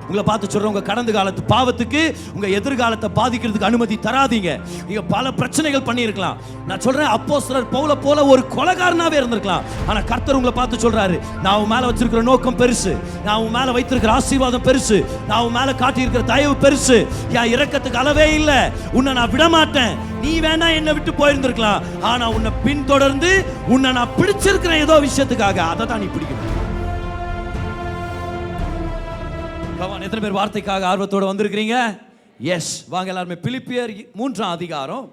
உங்களை பார்த்து சொல்றேன், உங்க கடந்த காலத்து பாவத்துக்கு உங்க எதிர்காலத்தை பாதிக்கிறதுக்கு அனுமதி தராதீங்க. நீங்க பல பிரச்சனைகள் பண்ணியிருக்கலாம். நான் சொல்றேன், அப்போஸ்தலர் பவுல போல ஒரு கொலைகாரனாவே இருந்திருக்கலாம். ஆனா கர்த்தர் உங்களை பார்த்து சொல்றாரு, நான் உன் மேல வச்சிருக்கிற நோக்கம் பெருசு, நான் உன் மேல வைத்திருக்கிற ஆசீர்வாதம் பெருசு, நான் உன் மேல காட்டி இருக்கிற தயவு பெருசு, என் இரக்கத்துக்கு அளவே இல்ல, உன்னை நான் விட மாட்டேன். நீ வேணா என்னை விட்டு போயிருந்திருக்கலாம், ஆனா உன்னை பின்தொடர்ந்து உன்னை நான் பிடிச்சிருக்கிறேன் ஏதோ விஷயத்துக்காக, அதை தான் நீ பிடிக்கணும். எத்தனை பேர் வார்த்தைக்காக ஆர்வத்தோட வந்திருக்கிறீங்க? எஸ், வாங்க எல்லாருமே பிலிப்பியர் 3ஆம் அதிகாரம்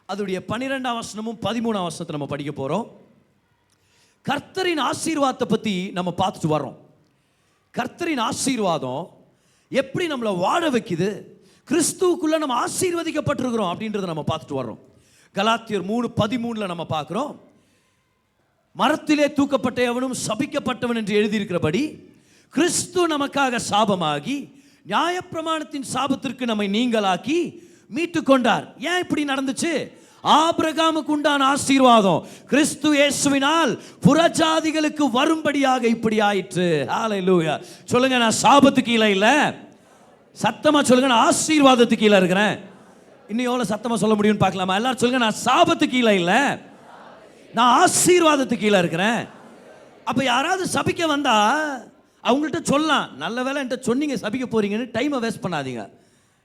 அதோடைய 12ஆம் வசனமும் 13ஆம் வசனத்தை நம்ம படிக்க போறோம். கர்த்தரின் ஆசீர்வாதத்தை பத்தி நம்ம பார்த்துட்டு வரோம். கர்த்தரின் ஆசீர்வாதம் எப்படி நம்மளை வாழ வைக்குது, கிறிஸ்துவுக்குள்ள நம்ம ஆசீர்வதிக்கப்பட்டிருக்கிறோம் அப்படின்றத நம்ம பார்த்துட்டு வர்றோம். கலாத்தியர் 3:13 நம்ம பார்க்கிறோம், மரத்திலே தூக்கப்பட்ட எவனும் சபிக்கப்பட்டவன் என்று எழுதியிருக்கிறபடி கிறிஸ்து நமக்காக சாபமாகி நியாயப்பிரமாணத்தின் சாபத்திற்கு நம்மை நீங்களாக்கி மீட்டு கொண்டார். ஏன் இப்படி நடந்துச்சு? ஆபிரகாமுக்கு உண்டான ஆசீர்வாதம் கிறிஸ்து இயேசுவினால் புறஜாதிகளுக்கு வரும்படியாக இப்படி ஆயிற்று. ஹல்லேலூயா. சொல்லுங்க, நான் சாபத்துக்கு கீழே இல்ல. சத்தமா சொல்லுங்க, நான் ஆசீர்வாதத்துக்கு கீழே இருக்கிறேன். இன்னும் எவ்வளவு சத்தமா சொல்ல முடியும்னு பார்க்கலாமா? எல்லாரும் சொல்லுங்க, நான் சாபத்துக்கு கீழே இல்ல, நான் ஆசீர்வாதத்துக்கு கீழே இருக்கிறேன். அப்ப யாராவது சபிக்க வந்தா அவங்கள்ட்ட சொல்லலாம், நல்ல வேலை என்கிட்ட சொன்னீங்க சபிக்க போறீங்கன்னு, டைமை வேஸ்ட் பண்ணாதீங்க.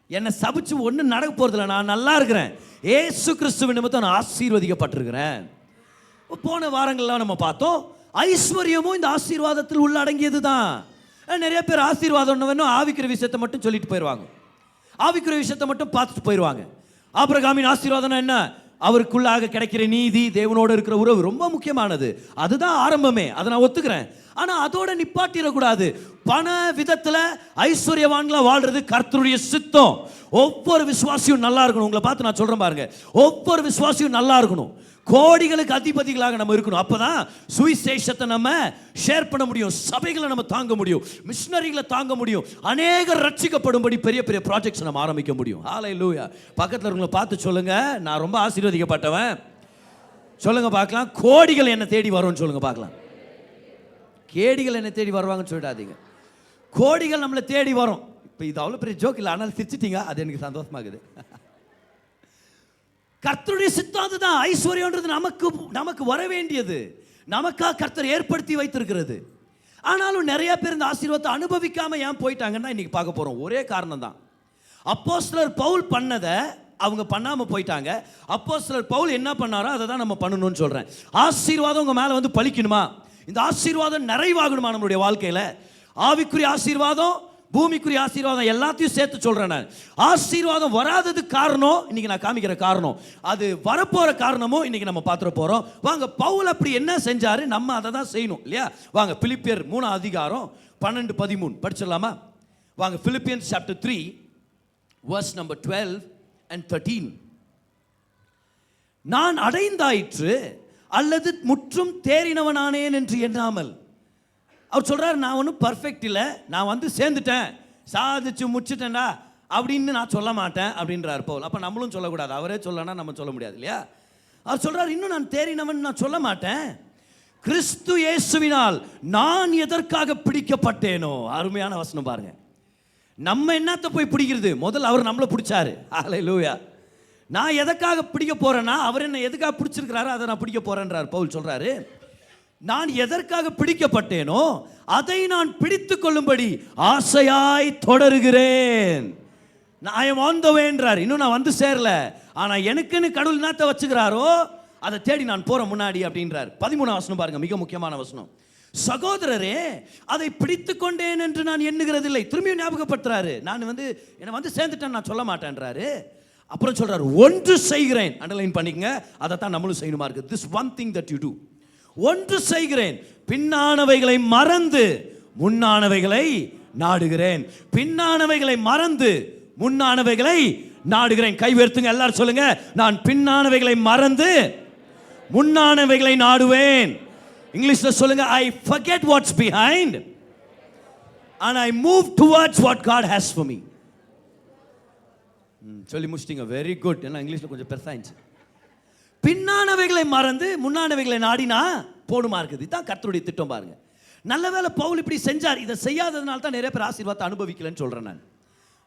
என்னை சபிச்சு ஒன்றும் நடக்க போறதில்ல, நான் நல்லா இருக்கிறேன், ஏசு கிறிஸ்துவின் நிமித்தம் நான் ஆசீர்வதிக்கப்பட்டிருக்கிறேன். போன வாரங்கள்லாம் நம்ம பார்த்தோம், ஐஸ்வர்யமும் இந்த ஆசீர்வாதத்தில் உள்ள அடங்கியது தான். நிறைய பேர் ஆசீர்வாதம் ஆவிக்கிற விஷயத்தை மட்டும் சொல்லிட்டு போயிடுவாங்க, ஆவிக்கிற விஷயத்தை மட்டும் பார்த்துட்டு போயிடுவாங்க. ஆபிரகாமின் ஆசீர்வாதம் என்ன? அவருக்குள்ளாக கிடைக்கிற நீதி, தேவனோடு இருக்கிற உறவு ரொம்ப முக்கியமானது, அதுதான் ஆரம்பமே, அதை நான் ஒத்துக்கிறேன். ஆனா அதோட நிப்பாட்டிடக்கூடாது. பண விதத்துல ஐஸ்வர்யவான்களா வாழ்றது கர்த்தருடைய சித்தம். ஒவ்வொரு விசுவாசியும் நல்லா இருக்கணும். உங்களை பார்த்து நான் சொல்றேன் பாருங்க, ஒவ்வொரு விசுவாசியும் நல்லா இருக்கணும், கோடிகளுக்கு அதிபதிகளாக நம்ம இருக்கணும். அப்பதான் சுவிசேஷத்தை நம்ம ஷேர் பண்ண முடியும், சபைகளை நம்ம தாங்க முடியும், மிஷனரிகளை தாங்க முடியும், அநேகர் ரட்சிக்கப்படும்படி பெரிய பெரிய ப்ராஜெக்ட்ஸ் நம்ம ஆரம்பிக்க முடியும். ஹல்லேலூயா. பக்கத்தில் இருக்கவங்களை பார்த்து சொல்லுங்க, நான் ரொம்ப ஆசீர்வதிக்கப்பட்டவன். சொல்லுங்க பார்க்கலாம். கோடிகள் என்னை தேடி வரும்னு சொல்லுங்க பார்க்கலாம். கேடிகள் என்னை தேடி வருவாங்கன்னு சொல்லிடாதீங்க, கோடிகள் நம்மளை தேடி வரும். இப்போ இது அவ்வளோ பெரிய ஜோக் இல்லை, ஆனால் சிரிச்சிட்டீங்க, அது எனக்கு சந்தோஷமாகுது. கர்த்தருடைய சித்தம் அதுதான். ஐஸ்வர்யம்ன்றது நமக்கு வர வேண்டியது, நமக்காக கர்த்தர் ஏற்படுத்தி வைத்திருக்கிறது. ஆனாலும் நிறைய பேர் இந்த ஆசீர்வாதத்தை அனுபவிக்காம ஏன் போயிட்டாங்கன்னா இன்னைக்கு பார்க்க போறோம். ஒரே காரணம் தான், அப்போஸ்தலர் பவுல் பண்ணதை அவங்க பண்ணாம போயிட்டாங்க. அப்போஸ்தலர் பவுல் என்ன பண்ணாரோ அதை தான் நம்ம பண்ணணும்னு சொல்றேன். ஆசீர்வாதம் உங்க மேல வந்து பலிக்கணுமா, இந்த ஆசீர்வாதம் நிறைவாகணுமா நம்மளுடைய வாழ்க்கையில, ஆவிக்குரிய ஆசீர்வாதம், பூமிக்குரிய ஆசீர்வாதம் எல்லாத்தையும் சேர்த்து சொல்றேன் நான். ஆசீர்வாதம் வராததுக்கு காரணம் இன்னைக்கு நான் காமிக்கிற காரணம், அது வரப்போற காரணமும் இன்னைக்கு நம்ம பார்த்துட போறோம். வாங்க, பவுல் அப்படி என்ன செஞ்சாரு, நம்ம அதை தான் செய்யணும் இல்லையா? வாங்க, பிலிப்பியர் 3ஆம் அதிகாரம் 12-13 படிச்சிடலாமா? வாங்க, Philippians chapter 3 verse number 12 and 13. நான் அடைந்தாயிற்று அல்லது முற்றும் தேறினவனானேன் என்று எண்ணாமல், அவர் சொல்றாரு, நான் ஒன்றும் பர்ஃபெக்ட் இல்லை, நான் வந்து சேர்ந்துட்டேன், சாதிச்சு முடிச்சுட்டேன்டா அப்படின்னு நான் சொல்ல மாட்டேன் அப்படின்றார் பவுல். அப்போ நம்மளும் சொல்லக்கூடாது, அவரே சொல்லனா நம்ம சொல்ல முடியாது இல்லையா? அவர் சொல்றாரு, இன்னும் நான் தேறினவன் நான் சொல்ல மாட்டேன், கிறிஸ்து இயேசுவினால் நான் எதற்காக பிடிக்கப்பட்டேனோ. அருமையான வசனம் பாருங்க. நம்ம என்னத்தை போய் பிடிக்கிறது, முதல்ல அவர் நம்மளை பிடிச்சாரு. ஹல்லேலூயா. நான் எதற்காக பிடிக்க போறேன்னா, அவர் என்ன எதுக்காக பிடிச்சிருக்கிறாரோ அதை நான் பிடிக்க போறேன்றார் பவுல். சொல்றாரு, நான் எதற்காக பிடிக்கப்பட்டேனோ அதை நான் பிடித்துக் கொள்ளும்படி ஆசையாய் தொடருகிறேன். I am on the way என்றார். இன்னும் நான் வந்து சேரல, ஆனா எனக்குன்னு கடவுள் என்னத்தை வச்சுக்கிறாரோ அதை தேடி நான் போற முன்னாடி அப்படின்றார். 13ஆம் வசனம் பாருங்க, மிக முக்கியமான வசனம். சகோதரரே, அதை பிடித்துக் கொண்டேன் என்று நான் எண்ணுகிறதில்லை. திரும்பியும் ஞாபகப்படுத்துறாரு, நான் வந்து என்னை வந்து சேர்ந்துட்டேன் நான் சொல்ல மாட்டேன்றாரு. அப்புறம் சொல்றாரு, ஒன்று செய்கிறேன், அண்டர்லைன் பண்ணிக்கங்க, அதை தான் நம்மளும் செய்யணுமா இருக்கு. this one thing that you do, ஒன்று செய்கிறேன், பின்னானவைகளை மறந்து முன்னானவைகளை நாடுகிறேன். பின்னானவைகளை மறந்து முன்னானவைகளை நாடுகிறேன். கை உயர்த்துங்க எல்லாரும் சொல்லுங்க, நான் பின்னானவைகளை மறந்து முன்னானவைகளை நாடுவேன். இங்கிலீஷ்ல சொல்லுங்க, I forget what's behind and I move towards what God has for me. சொல்லி முடிச்சிட்டீங்க, வெரி குட். ஏன்னா இங்கிலீஷ்ல கொஞ்சம் பெருசாயிடுச்சு. பின்னானவைகளை மறந்து முன்னானவைகளை நாடினா போடுமா இருக்குது. இதுதான் கர்த்தருடைய திட்டம் பாருங்க. நல்ல வேளை பவுல் இப்படி செஞ்சார். இதை செய்யாததுனால தான் நிறைய பேர் ஆசீர்வாதத்தை அனுபவிக்கலன்னு சொல்றேன் நான்.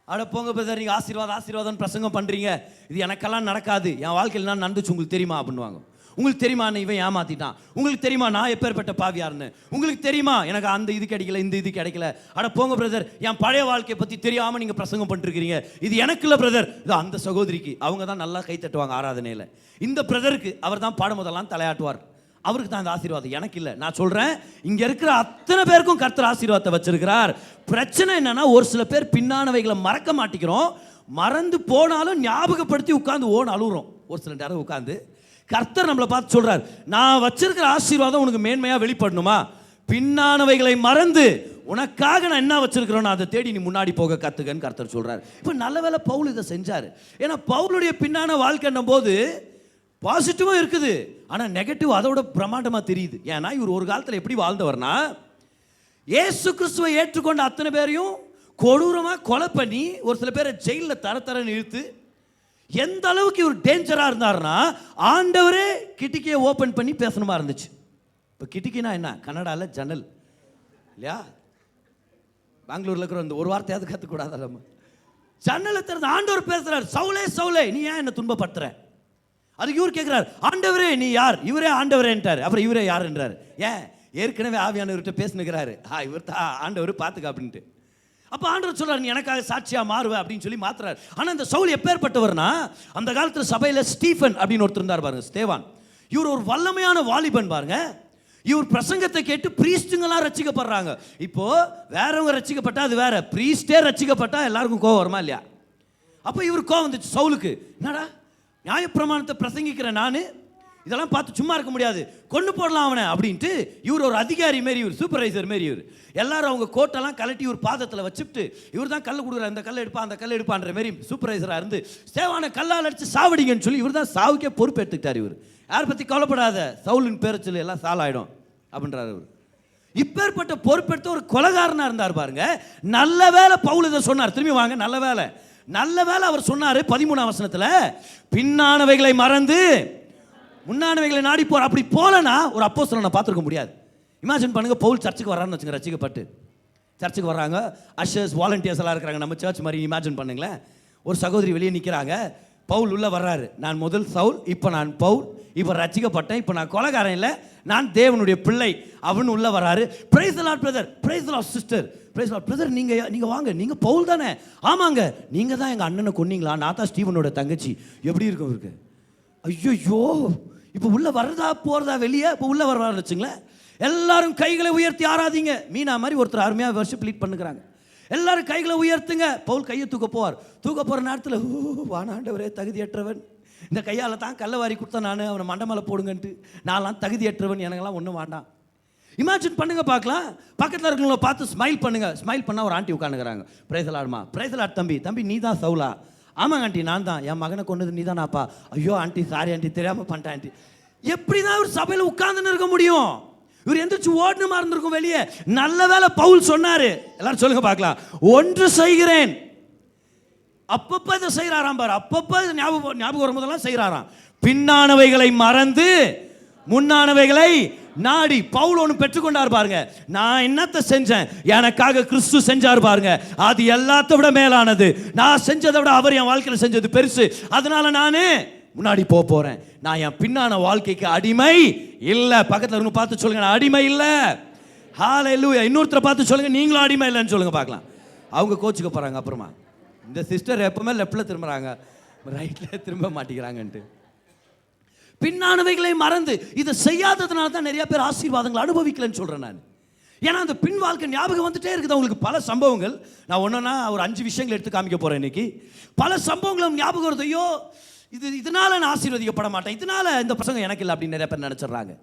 அட போங்க பிரதர், நீங்க ஆசீர்வாதம் பிரசங்கம் பண்றீங்க, இது எனக்கெல்லாம் நடக்காது, என் வாழ்க்கையில் நான் நடந்துச்சு உங்களுக்கு தெரியுமா அப்படின்வாங்க. உங்களுக்கு தெரியுமா இவன் ஏமாத்திட்டான், உங்களுக்கு தெரியுமா நான் எப்பேற்பட்ட பாவியாருன்னு, உங்களுக்கு தெரியுமா எனக்கு அந்த இது கிடைக்கல இந்த இது கிடைக்கல. அட போங்க பிரதர், என் பழைய வாழ்க்கையை பற்றி தெரியாமல் நீங்கள் பிரசங்கம் பண்ணிருக்கிறீங்க, இது எனக்கு இல்லை பிரதர், இது அந்த சகோதரிக்கு, அவங்க தான் நல்லா கை தட்டுவாங்க ஆராதனையில். இந்த பிரதருக்கு அவர் தான் பாடம் முதலாம் தலையாட்டுவார், அவருக்கு தான் அந்த ஆசீர்வாதம், எனக்கு இல்லை. நான் சொல்கிறேன், இங்கே இருக்கிற அத்தனை பேருக்கும் கர்த்தர் ஆசீர்வாதத்தை வச்சிருக்கிறார். பிரச்சனை என்னன்னா, ஒரு சில பேர் பின்னானவைகளை மறக்க மாட்டேங்கிறோம், மறந்து போனாலும் ஞாபகப்படுத்தி உட்காந்து அழுகுறோம். ஒரு சில நேரம் உட்காந்து கர்த்தர் நம்மளை பார்த்து சொல்றார், நான் வச்சிருக்கிற ஆசீர்வாதம் உனக்கு மேன்மையா வெளிப்படணுமா, பின்னானவைகளை மறந்து உனக்காக நான் என்ன வச்சிருக்கிறோன்னு அதை தேடி நீ முன்னாடி போக கத்துக்கன்னு கர்த்தர் சொல்றாரு. இப்போ நல்ல வேளை பவுல் இதை செஞ்சாரு. ஏன்னா பவுலுடைய பின்னான வாழ்க்கைன்னும் போது பாசிட்டிவும் இருக்குது, ஆனால் நெகட்டிவ் அதோட பிரமாண்டமாக தெரியுது. ஏன்னா இவர் ஒரு காலத்தில் எப்படி வாழ்ந்தவர்னா, இயேசு கிறிஸ்துவை ஏற்றுக்கொண்ட அத்தனை பேரையும் கொடூரமாக கொலை பண்ணி ஒரு சில பேரை ஜெயிலில் தரன்னு இழுத்து, எந்த அளவுக்கு இவர் டேஞ்சராக இருந்தார்னா, ஆண்டவரே கிட்டிக்கையை ஓப்பன் பண்ணி பேசணுமா இருந்துச்சு. இப்போ கிட்டிக்கினா என்ன, கன்னடாவில் ஜன்னல் இல்லையா, பெங்களூரில் இருக்கிற இந்த ஒரு வார்த்தையாவது கற்றுக்கூடாது நம்ம. ஜன்னலை திறந்து ஆண்டவர் பேசுகிறார், சவுலே சவுலே நீ ஏன் என்ன துன்பப்படுத்துற. அதுக்கு இவர் கேட்குறார், ஆண்டவரே நீ யார், இவரே ஆண்டவரேன்ட்டார். அப்புறம் இவரே யாருன்றார். ஏன், ஏற்கனவே ஆவியானவர்கிட்ட பேசுனுக்கிறாரு, இவர் தான் ஆண்டவர் பார்த்துக்க அப்படின்ட்டு. அப்போ ஆண்டவர் சொல்றாரு, நீ எனக்காக சாட்சியா மாறுவ அப்படின்னு சொல்லி மாத்துறாரு. ஆனால் இந்த சவுல் எப்பேற்பட்டவர்னா, அந்த காலத்தில் சபையில் ஸ்டீஃபன் அப்படின்னு ஒருத்தர் இருந்தார் பாருங்க, ஸ்தேவான். இவர் ஒரு வல்லமையான வாலிபன் பாருங்க. இவர் பிரசங்கத்தை கேட்டு பிரீஸ்டுங்கெல்லாம் ரசிக்கப்படுறாங்க. இப்போ வேறவங்க ரசிக்கப்பட்டா அது வேற, பிரீஸ்டே ரசிக்கப்பட்டா எல்லாருக்கும் கோவம் வருமா இல்லையா? அப்போ இவர் கோவம் வந்துச்சு சவுலுக்கு. என்னடா நியாயப்பிரமாணத்தை பிரசங்கிக்கிற நான் இதெல்லாம் பார்த்து சும்மா இருக்க முடியாது, கொண்டு போடலாம் அவனை அப்படின்ட்டு இவர் ஒரு அதிகாரி மாரி, இவர் சூப்பர்வைசர் மாரி. இவர் எல்லாரும் அவங்க கோட்டெல்லாம் கலட்டி இவர் பாதத்தில் வச்சுட்டு, இவர் தான் கல் கொடுக்குற, அந்த கல் எடுப்பா அந்த கல் எடுப்பான்ற மாரி சூப்பர்வைசராக இருந்து சேவான கல்லால் அடித்து சாவடிங்கன்னு சொல்லி இவர் தான் சாவுக்கே பொறுப்பு எடுத்துக்கிட்டார். இவர் யாரை பற்றி கவலைப்படாத, சவுலின் பேரை சொல்லி எல்லாம் சாலாயிடும் அப்படின்றார். இவர் இப்பேற்பட்ட பொறுப்பெடுத்து ஒரு கொலைகாரனாக இருந்தார் பாருங்க. நல்ல வேலை பவுல் இதை சொன்னார். திரும்பி வாங்க, நல்ல வேலை அவர் சொன்னார் 13ஆம் வசனத்தில், பின்னானவைகளை மறந்து முன்னானவைகளை நாடி போற. அப்படி போலனா ஒரு அப்போஸ்தலனை நான் பார்த்துருக்க முடியாது. இமேஜின் பண்ணுங்க, பவுல் சர்ச்சுக்கு வரான்னு வச்சுங்க, ரசிக்கப்பட்டு சர்ச்சுக்கு வர்றாங்க, அஷர்ஸ் வாலண்டியர்ஸ் எல்லாம் இருக்கிறாங்க நம்ம சர்ச் மாதிரி. இமேஜின் பண்ணுங்களேன், ஒரு சகோதரி வெளியே நிற்கிறாங்க, பவுல் உள்ள வர்றாரு, நான் முதல் சவுல், இப்போ நான் பவுல், இப்போ ரசிக்கப்பட்டேன், இப்போ நான் கொலைகாரன் இல்லை, நான் தேவனுடைய பிள்ளை அப்படின்னு உள்ள வராரு. Praise the Lord brother, praise the Lord sister, praise the Lord brother, நீங்க வாங்க, நீங்க பவுல் தானே? ஆமாங்க, நீங்க தான் எங்க அண்ணனை கொன்னீங்களா? நான் தான் ஸ்டீவனோட தங்கச்சி. எப்படி இருக்கும் இருக்கு? ஐயோ, இப்போ உள்ள வர்றதா போறதா வெளியே? இப்போ உள்ள வர்றாரு வச்சுங்களேன். எல்லாரும் கைகளை உயர்த்தி ஆராதிங்க. மீனா மாதிரி ஒருத்தர் அருமையாக வர்ஷிப் லீட் பண்ணுறாங்க. எல்லாரும் கைகளை உயர்த்துங்க. பவுல் கையை தூக்க போகிற நேரத்தில், வானாண்டவரே தகுதியற்றவன், இந்த கையால் தான் கல்லை வாரி கொடுத்தா நான், அவனை மண்டமலை போடுங்கன்ட்டு, நான்லாம் தகுதியற்றவன், எனக்கெல்லாம் ஒன்றும் வேண்டாம். இமேஜின் பண்ணுங்க பார்க்கலாம். பக்கத்தில் இருக்கிறவங்கள பார்த்து ஸ்மைல் பண்ணுங்க. ஸ்மைல் பண்ணால் ஒரு ஆண்டி உட்காந்துக்கிறாங்க. பிரைசலாடுமா, பிரைசலாட் தம்பி நீ தான் சவுலா? ஆமாங்க ஆண்டி நான் தான், என் மகனை கொண்டது நீ தானாப்பா? ஐயோ ஆண்டி சாரி ஆண்டி, தெரியாமல் பண்ணிட்டேன் ஆண்டி. எப்படி தான் ஒரு சபையில் உட்கார்ந்துன்னு இருக்க முடியும்? இவர் எந்திரிச்சு ஓடணுமா இருந்திருக்கும் வெளியே. நல்ல வேலை பவுல் சொன்னாரு. எல்லாரும் சொல்லுங்க பார்க்கலாம், ஒன்று செய்கிறேன். அப்பப்போ இதை செய்கிறாராம் பாரு, அப்பப்போ ஞாபகம் வரும்போதெல்லாம் செய்கிறாராம். பின்னானவைகளை மறந்து முன்னானவைகளை நாடி. பவுல் ஒன்று பெற்றுக்கொண்டார் பாருங்க, நான் என்னத்தை செஞ்சேன், எனக்காக கிறிஸ்து செஞ்சார் பாருங்க, அது எல்லாத்த விட மேலானது. நான் செஞ்சதை விட அவர் என் வாழ்க்கையில் செஞ்சது பெருசு, அதனால நான் முன்னாடி போறேன். நான் என் பின்னான வாழ்க்கைக்கு அடிமை இல்லை. பக்கத்தில் இருங்க பார்த்து சொல்லுங்க, நான் அடிமை இல்லை. ஹல்லேலூயா. இன்னொருத்தரை பார்த்து சொல்லுங்க, நீங்களும் அடிமை இல்லைன்னு சொல்லுங்க பார்க்கலாம். அவங்க கோச்சுக்க போறாங்க. அப்புறமா இந்த சிஸ்டர் எப்பவுமே லெஃப்ட்ல திரும்புறாங்க, ரைட்ல திரும்ப மாட்டேங்கிறாங்கன்ட்டு. பின்னானவைகளை மறந்து இதை செய்யாததுனால தான் நிறைய பேர் ஆசீர்வாதங்களை அனுபவிக்கலன்னு சொல்றேன் நான். ஏன்னா அந்த பின் வாழ்க்கை ஞாபகம் வந்துட்டே இருக்குது அவங்களுக்கு. பல சம்பவங்கள், நான் ஒன்றுனா ஒரு 5 விஷயங்கள் எடுத்து காமிக்க போறேன் இன்னைக்கு. பல சம்பவங்களும் ஞாபகம் வருது. ஐயோ, இதனால நான் ஆசீர்வதிக்கப்பட மாட்டேன், இதனால இந்த பசங்க எனக்கு இல்லை அப்படின்னு நிறைய பேர் நினைச்சிடறாங்க.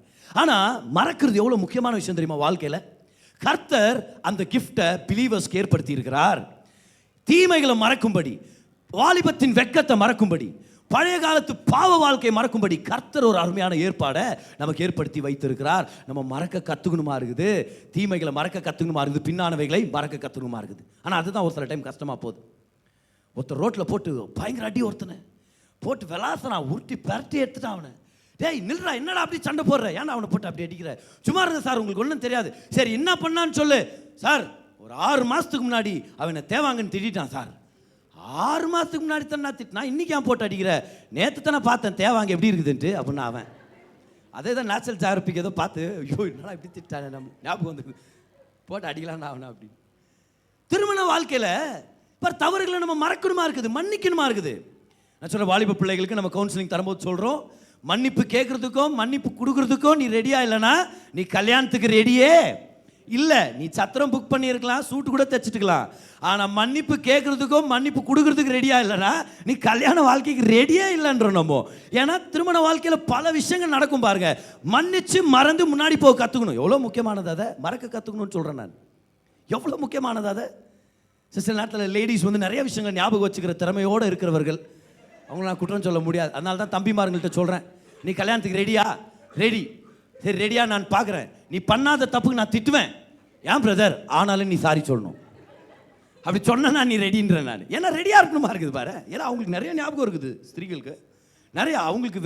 ஆனால் மறக்கிறது எவ்வளோ முக்கியமான விஷயம் தெரியுமா வாழ்க்கையில்? கர்த்தர் அந்த கிஃப்டை பிலீவர்ஸ்க்கு ஏற்படுத்தி இருக்கிறார். தீமைகளை மறக்கும்படி, வாலிபத்தின் வெட்கத்தை மறக்கும்படி, பழைய காலத்து பாவ வாழ்க்கை மறக்கும்படி கர்த்தர் ஒரு அருமையான ஏற்பாடை நமக்கு ஏற்படுத்தி வைத்திருக்கிறார். நம்ம மறக்க கற்றுக்கணுமா இருக்குது, தீமைகளை மறக்க கற்றுக்கணுமா இருக்குது, பின்னானவைகளை மறக்க கற்றுக்கணுமா இருக்குது. ஆனால் அதுதான் ஒரு சில டைம் கஷ்டமாக போகுது. ஒருத்தர் ரோட்டில் போட்டு பயங்கர அடி, ஒருத்தனை போட்டு விளாசனா உருட்டி பரட்டி எடுத்துட்டான். அவனை டேய் நில்றா, என்னடா அப்படி சண்டை போடுற, ஏன்னா அவனை போட்டு அப்படி அடிக்கிற, சும்மா இருங்க சார், உங்களுக்கு ஒன்றும் தெரியாது. சரி என்ன பண்ணான்னு சொல்லு. சார் ஒரு 6 மாதத்துக்கு முன்னாடி அவனை தேவாங்கன்னு திட்டான் சார். 6 மாதத்துக்கு முன்னாடி தானே திட்டினா, இன்னைக்கு ஏன் போட்டு அடிக்கிற, நேற்று தானே பார்த்தேன் தேவாங்க எப்படி இருக்குதுன்ட்டு அப்படின்னா அவன். அதே தான் நேச்சுரல் ஜாகிரபிக்கு ஏதோ பார்த்து ஐயோ என்னடா இப்படி திட்டானே, நம்ம ஞாபகம் வந்து போட்டு அடிக்கலான்னு அவனை அப்படி. திருமண வாழ்க்கையில் இப்போ தவறுகளை நம்ம மறக்கணுமா இருக்குது, மன்னிக்கணுமா இருக்குது. நான் சொல்ல வாலிப பிள்ளைகளுக்கு நம்ம கவுன்சிலிங் தரும்போது சொல்கிறோம், மன்னிப்பு கேட்கறதுக்கும் மன்னிப்பு கொடுக்கறதுக்கும் நீ ரெடியா இல்லைனா நீ கல்யாணத்துக்கு ரெடியே இல்லை. நீ சத்திரம் புக் பண்ணியிருக்கலாம், சூட்டு கூட தைச்சிட்டுக்கலாம். ஆனால் மன்னிப்பு கேட்கறதுக்கும் மன்னிப்பு கொடுக்கறதுக்கு ரெடியா இல்லைனா நீ கல்யாண வாழ்க்கைக்கு ரெடியே இல்லைன்றோம் நம்ம. ஏன்னா திருமண வாழ்க்கையில் பல விஷயங்கள் நடக்கும் பாருங்க. மன்னிச்சு மறந்து முன்னாடி போக கற்றுக்கணும். எவ்வளோ முக்கியமானது, அதை மறக்க கற்றுக்கணும்னு சொல்கிறேன் நான். எவ்வளோ முக்கியமானது அதை. சில நேரத்தில் லேடிஸ் வந்து நிறைய விஷயங்கள் ஞாபகம் வச்சுக்கிற திறமையோடு இருக்கிறவர்கள், அவங்கள நான் குற்றம் சொல்ல முடியாது. அதனால தான் தம்பிமார்கள்ட்ட சொல்கிறேன், நீ கல்யாணத்துக்கு ரெடியா? ரெடி. சரி ரெடியா, நான் பார்க்குறேன். நீ பண்ணாத தப்புக்கு நான் திட்டுவேன், ஏன் பிரதர், ஆனாலும் நீ சாரி சொல்லணும். அப்படி சொன்னா நீ ரெடின்றேன் நான். ஏன்னா ரெடியாக இருக்கணுமா இருக்குது பாரு. ஏன்னா அவங்களுக்கு நிறைய ஞாபகம் இருக்குது, ஸ்திரீகளுக்கு நிறைய. அவங்களுக்கு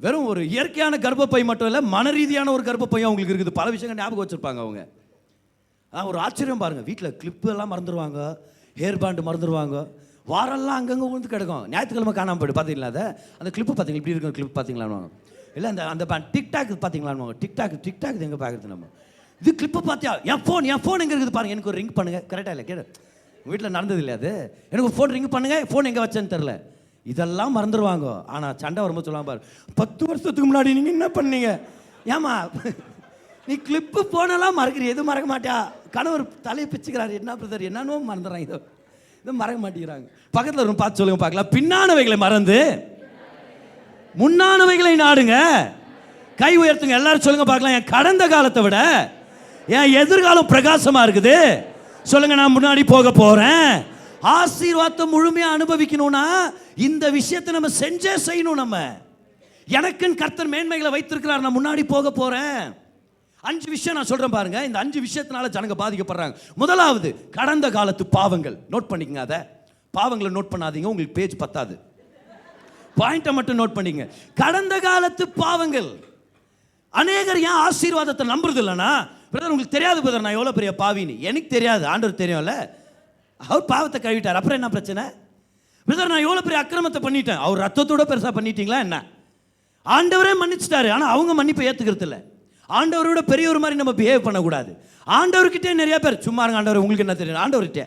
வெறும் ஒரு இயற்கையான கர்ப்பப்பை மட்டும் இல்லை, மன ரீதியான ஒரு கர்ப்பப்பையும் அவங்களுக்கு இருக்குது. பல விஷயங்கள் ஞாபகம் வச்சுருப்பாங்க அவங்க. ஒரு ஆச்சரியம் பாருங்கள், வீட்டில் கிளிப்பு எல்லாம் மறந்துடுவாங்க, ஹேர் பேண்டு மறந்துடுவாங்க, வாரெல்லாம் அங்கங்கே விழுந்து கிடக்கும். ஞாயிற்றுக்கிழமை காணாமல் போய்ட்டு பார்த்தீங்களா, அதை அந்த கிளிப்பு பார்த்தீங்களா, இப்படி இருக்கும் கிளிப் பார்த்தீங்களான்னு. இல்லை அந்த டிக்டாக் பார்த்தீங்களான்னு. டிக்டாக் எங்கே பார்க்குறது நம்ம. இது கிளிப்பை பார்த்தியா, என் ஃபோன் எங்கே இருக்குது பாருங்கள், எனக்கு ஒரு ரிங் பண்ணுங்கள். கரெக்டாக இல்லை கேடு, உங்கள் வீட்டில் நடந்தது இல்லை அது. எனக்கு ஃபோன் ரிங் பண்ணுங்கள், ஃபோன் எங்கே வச்சேன்னு தெரில. இதெல்லாம் மறந்துடுவாங்க. ஆனால் சண்டை வரும்போது சொல்லுவாங்க பாரு, 10 வருஷத்துக்கு முன்னாடி நீங்கள் என்ன பண்ணீங்க, ஏமா நீ கிளிப்பு போனெல்லாம் மறக்கிறீ, எதுவும் மறக்க மாட்டியா. கணவர் தலையை பிச்சுக்கிறாரு, என்ன பிரதர் என்னன்னு மறந்துடுறாங்க, இதை மறக்க மாட்டேங்கிறாங்க. பக்கத்தில் ஒரு பார்த்து சொல்லுங்க பார்க்கலாம். பின்னானவைகளை மறந்து முன்னானவைகளை நாடுங்க. கை உயர்த்துங்க எல்லாரும் சொல்லுங்க பார்க்கலாம். என் கடந்த காலத்தை விட என் எதிர்காலம் பிரகாசமா இருக்குது. சொல்லுங்க, நான் முன்னாடி போக போறேன். ஆசீர்வாதத்தை முழுமையா அனுபவிக்கணும்னா இந்த விஷயத்தை நம்ம செஞ்சே செய்யணும். நம்ம எனக்குன்னு கர்த்தர் மேன்மைகளை வைத்திருக்கிறார், நான் முன்னாடி போக போறேன். 5 விஷயம் நான் சொல்றேன் பாருங்க. இந்த 5 விஷயத்தினால ஜனங்க பாதிக்கப்படுறாங்க. முதலாவது, கடந்த காலத்து பாவங்கள். நோட் பண்ணிக்கங்க. அதை பாவங்களை நோட் பண்ணாதீங்க, உங்களுக்கு பேஜ் பத்தாது. பாயிண்ட்டை மட்டும் நோட் பண்ணிங்க. கடந்த காலத்து பாவங்கள். அநேகர் ஏன் ஆசீர்வாதத்தை நம்புறது இல்லைன்னா, பிரதர் உங்களுக்கு தெரியாது பிரதர் நான் எவ்வளோ பெரிய பாவின்னு. எனக்கு தெரியாது, ஆண்டவர் தெரியும்ல. அவர் பாவத்தை கழுவிட்டார், அப்புறம் என்ன பிரச்சனை? பிரதர் நான் எவ்வளோ பெரிய அக்கிரமத்தை பண்ணிட்டேன், அவர் ரத்தத்தோட பெருசாக பண்ணிட்டீங்களா என்ன? ஆண்டவரே மன்னிச்சிட்டாரு, ஆனால் அவங்க மன்னிப்பை ஏற்றுக்கிறது இல்லை. ஆண்டவரோட பெரியவர் மாதிரி நம்ம பிஹேவ் பண்ணக்கூடாது. ஆண்டவர்கிட்டே நிறைய பேர் சும்மா இருங்க, ஆண்டவர் உங்களுக்கு என்ன தெரியும். ஆண்டவர்கிட்ட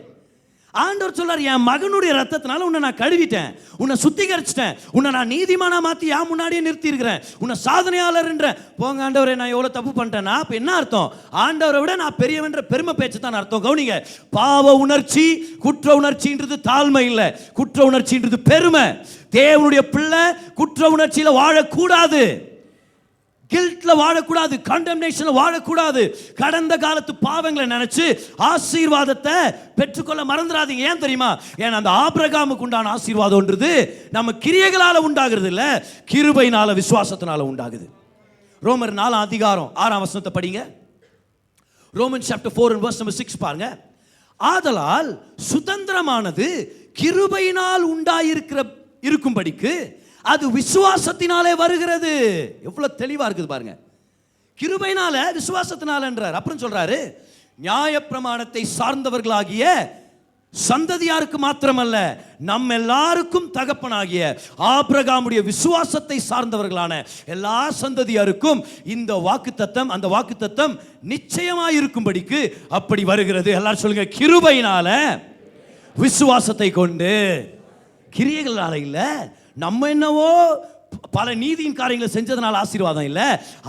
ஆண்டவர் சொல்றார், என் மகனுடைய ரத்தத்தினால உன்னை நான் கழுவிட்டேன், உன்னை சுத்திகரிச்சிட்டேன், உன்னை நான் நீதிமானா மாற்றி என் முன்னாடியே நிறுத்தி இருக்கிறேன், உன்னை சாதனையாளர்ன்ற. போங்க ஆண்டவரே, நான் எவ்வளோ தப்பு பண்ணிட்டேன்னா அப்போ என்ன அர்த்தம்? ஆண்டவரை விட நான் பெரியவன்ற பெருமை பேச்சு தான் அர்த்தம். கவனிங்க, பாவ உணர்ச்சி குற்ற உணர்ச்சின்றது தாழ்மை இல்லை, குற்ற உணர்ச்சின்றது பெருமை. தேவனுடைய பிள்ளை குற்ற உணர்ச்சியில் வாழக்கூடாது, கில்ட்ல வாழக்கூடாது, கண்டம்னேஷன்ல வாழக்கூடாது. கடந்த காலத்து பாவங்களை நினைச்சு ஆசீர்வாதத்தை பெற்றுக்கொள்ள மறந்துடாதீங்க. ஏன் தெரியுமா? ஏன்னா அந்த ஆபிரகாமுக்கு உண்டான ஆசீர்வாதம்ன்றது நம்ம கிரியைகளால உண்டாகிறது இல்ல, கிருபையினால விசுவாசத்தினால உண்டாகுது. ரோமர் 4 அதிகாரம் 6 வசனத்தை படிங்க. Roman chapter 4 and verse number 6 பாருங்க. ஆதலால் சுதந்திரமானது கிருபையினால் இருக்கும்படிக்கு அது விசுவாசத்தினாலே வருகிறது. எவ்வளவு தெளிவா இருக்குது பாருங்க. கிருபையினால விசுவாசத்தினாலன்றார். அப்புறம் சொல்றாரு, நியாயப்பிரமாணத்தை சார்ந்தவர்களாகிய சந்ததியாருக்கு மாத்திரமல்ல, நம்ம எல்லாருக்கும் தகப்பனாகிய ஆபிரகாமுடைய விசுவாசத்தை சார்ந்தவர்களான எல்லா சந்ததியாருக்கும் இந்த வாக்குத்தத்தம், அந்த வாக்குத்தத்தம் நிச்சயமாயிருக்கும்படிக்கு அப்படி வருகிறது. எல்லாரும் சொல்லுங்க, கிருபையினால விசுவாசத்தை கொண்டு. கிரியைகளால இல்ல, நம்ம என்னவோ பல நீதியின் காரியங்களை செஞ்சதுனால ஆசீர்வாதம் இல்லை,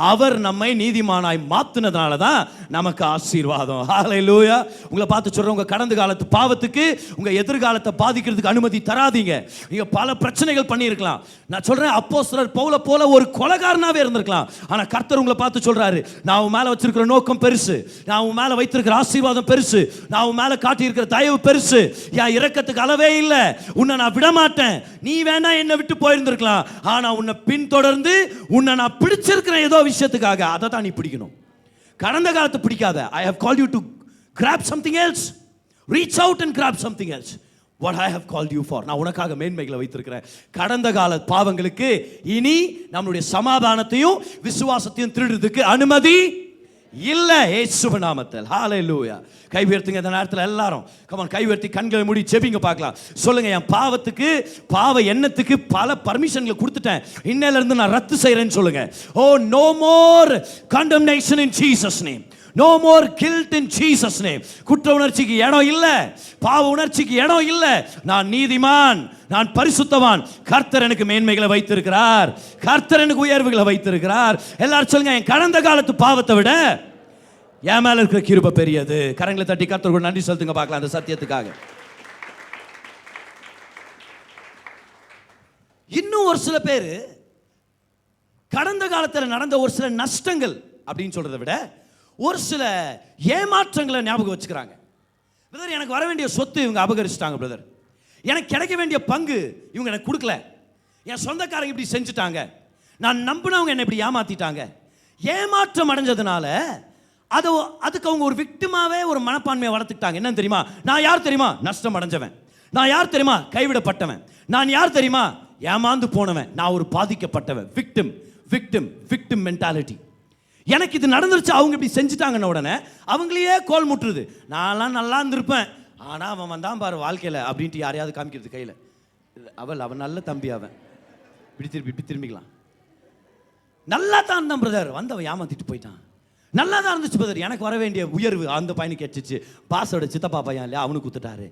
அவர் நம்மை நீதிமானாய் மாத்தினதுனால தான் நமக்கு ஆசீர்வாதம். ஹல்லேலூயா. உங்களை பார்த்து சொல்றேன், உங்க கடந்த காலத்து பாவத்துக்கு உங்க எதிர்காலத்தை பாதிக்கிறதுக்கு அனுமதி தராதீங்க. நீங்க பல பிரச்சனைகள் பண்ணியிருக்கலாம். நான் சொல்றேன், அப்போஸ்தலர் பவுல போல ஒரு கொலைகாரனாவே இருந்திருக்கலாம். ஆனா கர்த்தர் உங்களை பார்த்து சொல்றாரு, நான் உன் மேல வச்சிருக்கிற நோக்கம் பெருசு, நான் உன் மேல வைத்திருக்கிற ஆசீர்வாதம் பெருசு, நான் உன் மேல காட்டியிருக்கிற தயவு பெருசு, என் இரக்கத்துக்கு அளவே இல்லை, உன்னை நான் விட மாட்டேன். நீ வேணா என்னை விட்டு போயிருந்திருக்கலாம், ஆனா உன்னை பின்தொடர்ந்து உன்னை நான் பிடிச்சிருக்கிற ஏதோ விஷயத்துக்காக அதை தான் நீ பிடிக்கணும். கடந்த காலத்தை பிடிக்காத. I have called you to grab something else. Reach out and grab something else. what I have called you for. நான் உனக்காக மேன்மைகளை வைத்திருக்கிறேன். கடந்த கால பாவங்களுக்கு இனி நம்மளுடைய சமாதானத்தையும் விசுவாசத்தையும் திருடுறதுக்கு அனுமதி இல்ல, இயேசுவின் நாமத்தில். ஹalleluya. கை உயர்த்துங்க இந்த நேரத்தில் எல்லாரும். come on, கை உயர்த்தி கண்களை மூடி ஜெபிங்க பார்க்கலாம். சொல்லுங்க, என் பாவத்துக்கு பாவ எண்ணத்துக்கு பல பர்மிஷன்களை கொடுத்துட்டேன், இன்னையில இருந்து நான் ரத்து செய்றேன்னு சொல்லுங்க. oh no more condemnation in Jesus name. no more guilt in Jesus name. குற்ற உணர்ச்சிக்கு இடம் இல்ல, பாவ உணர்ச்சிக்கு இடம் இல்ல. நான் நீதிமான், நான் பரிசுத்தவான். கர்த்தர் எனக்கு மேன்மைகளை வைத்திருக்கிறார், கர்த்தர் எனக்கு உயர்வுகளை வைத்திருக்கிறார். எல்லாரும் சொல்லுங்க, என் கடந்த காலத்து பாவத்தை விட என் மேல இருக்கிற கிருபை பெரியது. கரங்களை தட்டி கர்த்தருக்கு நன்றி செலுத்துங்க பார்க்கலாம் அந்த சத்தியத்துக்காக. இன்னும் ஒரு சில பேர் கடந்த காலத்தில் நடந்த ஒரு சில நஷ்டங்கள் அப்படின்னு சொல்றதை விட ஒரு சில ஏமாற்றங்களை ஞாபகம் வச்சுக்கிறாங்க. பிரதர், எனக்கு வர வேண்டிய சொத்து இவங்க அபகரிச்சிட்டாங்க. பிரதர், எனக்கு கிடைக்க வேண்டிய பங்கு இவங்க எனக்கு கொடுக்கல. என் சொந்தக்காரங்க இப்படி செஞ்சுட்டாங்க. நான் நம்பினவங்க என்னை இப்படி ஏமாத்திட்டாங்க. ஏமாற்றம் அடைஞ்சதுனால அதுக்கு அவங்க ஒரு விக்டிமாவே ஒரு மனப்பான்மையை வளர்த்துக்கிட்டாங்க. என்ன தெரியுமா? நான் யார் தெரியுமா? நஷ்டம் அடைஞ்சவன். நான் யார் தெரியுமா? கைவிடப்பட்டவன். நான் யார் தெரியுமா? ஏமாந்து போனவன். நான் ஒரு பாதிக்கப்பட்டவன். Victim victim victim mentality. எனக்கு இது நடந்துருச்சு, அவங்க இப்படி செஞ்சுட்டாங்கன்னு உடனே அவங்களையே கோல் முட்டுறது. நான்லாம் நல்லா இருந்திருப்பேன், ஆனால் அவன் வந்தான் பாரு வாழ்க்கையில் அப்படின்ட்டு யாரையாவது காமிக்கிறது கையில். அவன் நல்ல தம்பி, அவன் இப்படி திரும்பிக்கலாம். நல்லா தான் இருந்தான் பிரதர், வந்தவன் ஏமாத்திட்டு போயிட்டான். நல்லா தான் இருந்துச்சு பிரதர், எனக்கு வர வேண்டிய உயர்வு அந்த பையனுக்கு கிடைச்சிச்சு, பாஸோட சித்தப்பா பையன் இல்லையா அவனுக்கு கொடுத்துட்டாரு.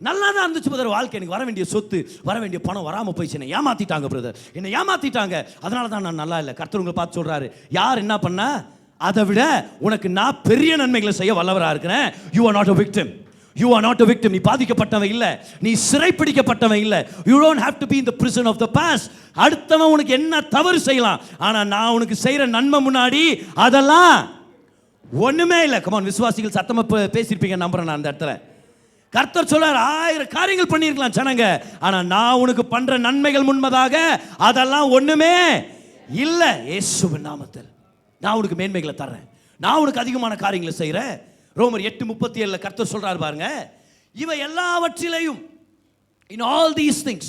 நல்லா தான் இருந்துச்சு பிரதர் வாழ்க்கை, எனக்கு வர வேண்டிய சொத்து வர வேண்டிய பணம் வராமல் போயிடுச்சு. என்னை ஏமாத்திட்டாங்க பிரதர், என்னை ஏமாத்திட்டாங்க, அதனால தான் நான் நல்லா இல்லை. கர்த்தர் உங்களை பார்த்து சொல்றாரு, யார் என்ன பண்ணா அதை விட உனக்கு நான் பெரிய நன்மைகளை செய்ய வல்லவராக இருக்கிறேன். You are not a victim. You are not a victim. நீ பாதிக்கப்பட்டவன் இல்ல, நீ சிறைப்பிடிக்கப்பட்டவன் இல்ல. You don't have to be in the prison of the past. அடுத்தவன் உனக்கு என்ன தவறு செய்யலாம், ஆனா நான் உனக்கு செய்யற நன்மை முன்னாடி அதெல்லாம் ஒண்ணுமே இல்லை. கமான், விசுவாசிகள் சத்தமா பேசியிருப்பீங்க நம்புறேன் நான். அந்த இடத்துல கர்த்தர் சொல்றார், 1000 காரியங்கள் பண்ணியிருக்கலாம் ஜனங்க, ஆனா நான் உனக்கு பண்ற நன்மைகள் முன்பதாக அதெல்லாம் ஒண்ணுமே இல்லை. இயேசுவின் நாமத்தில் நான் உனக்கு மேன்மைகளை தர்றேன், நான் உனக்கு அதிகமான காரியங்களை செய்கிறேன். ரோமர் 8:37 கர்த்தர் சொல்றார் பாருங்க, இவை எல்லாவற்றிலேயும், in all these things,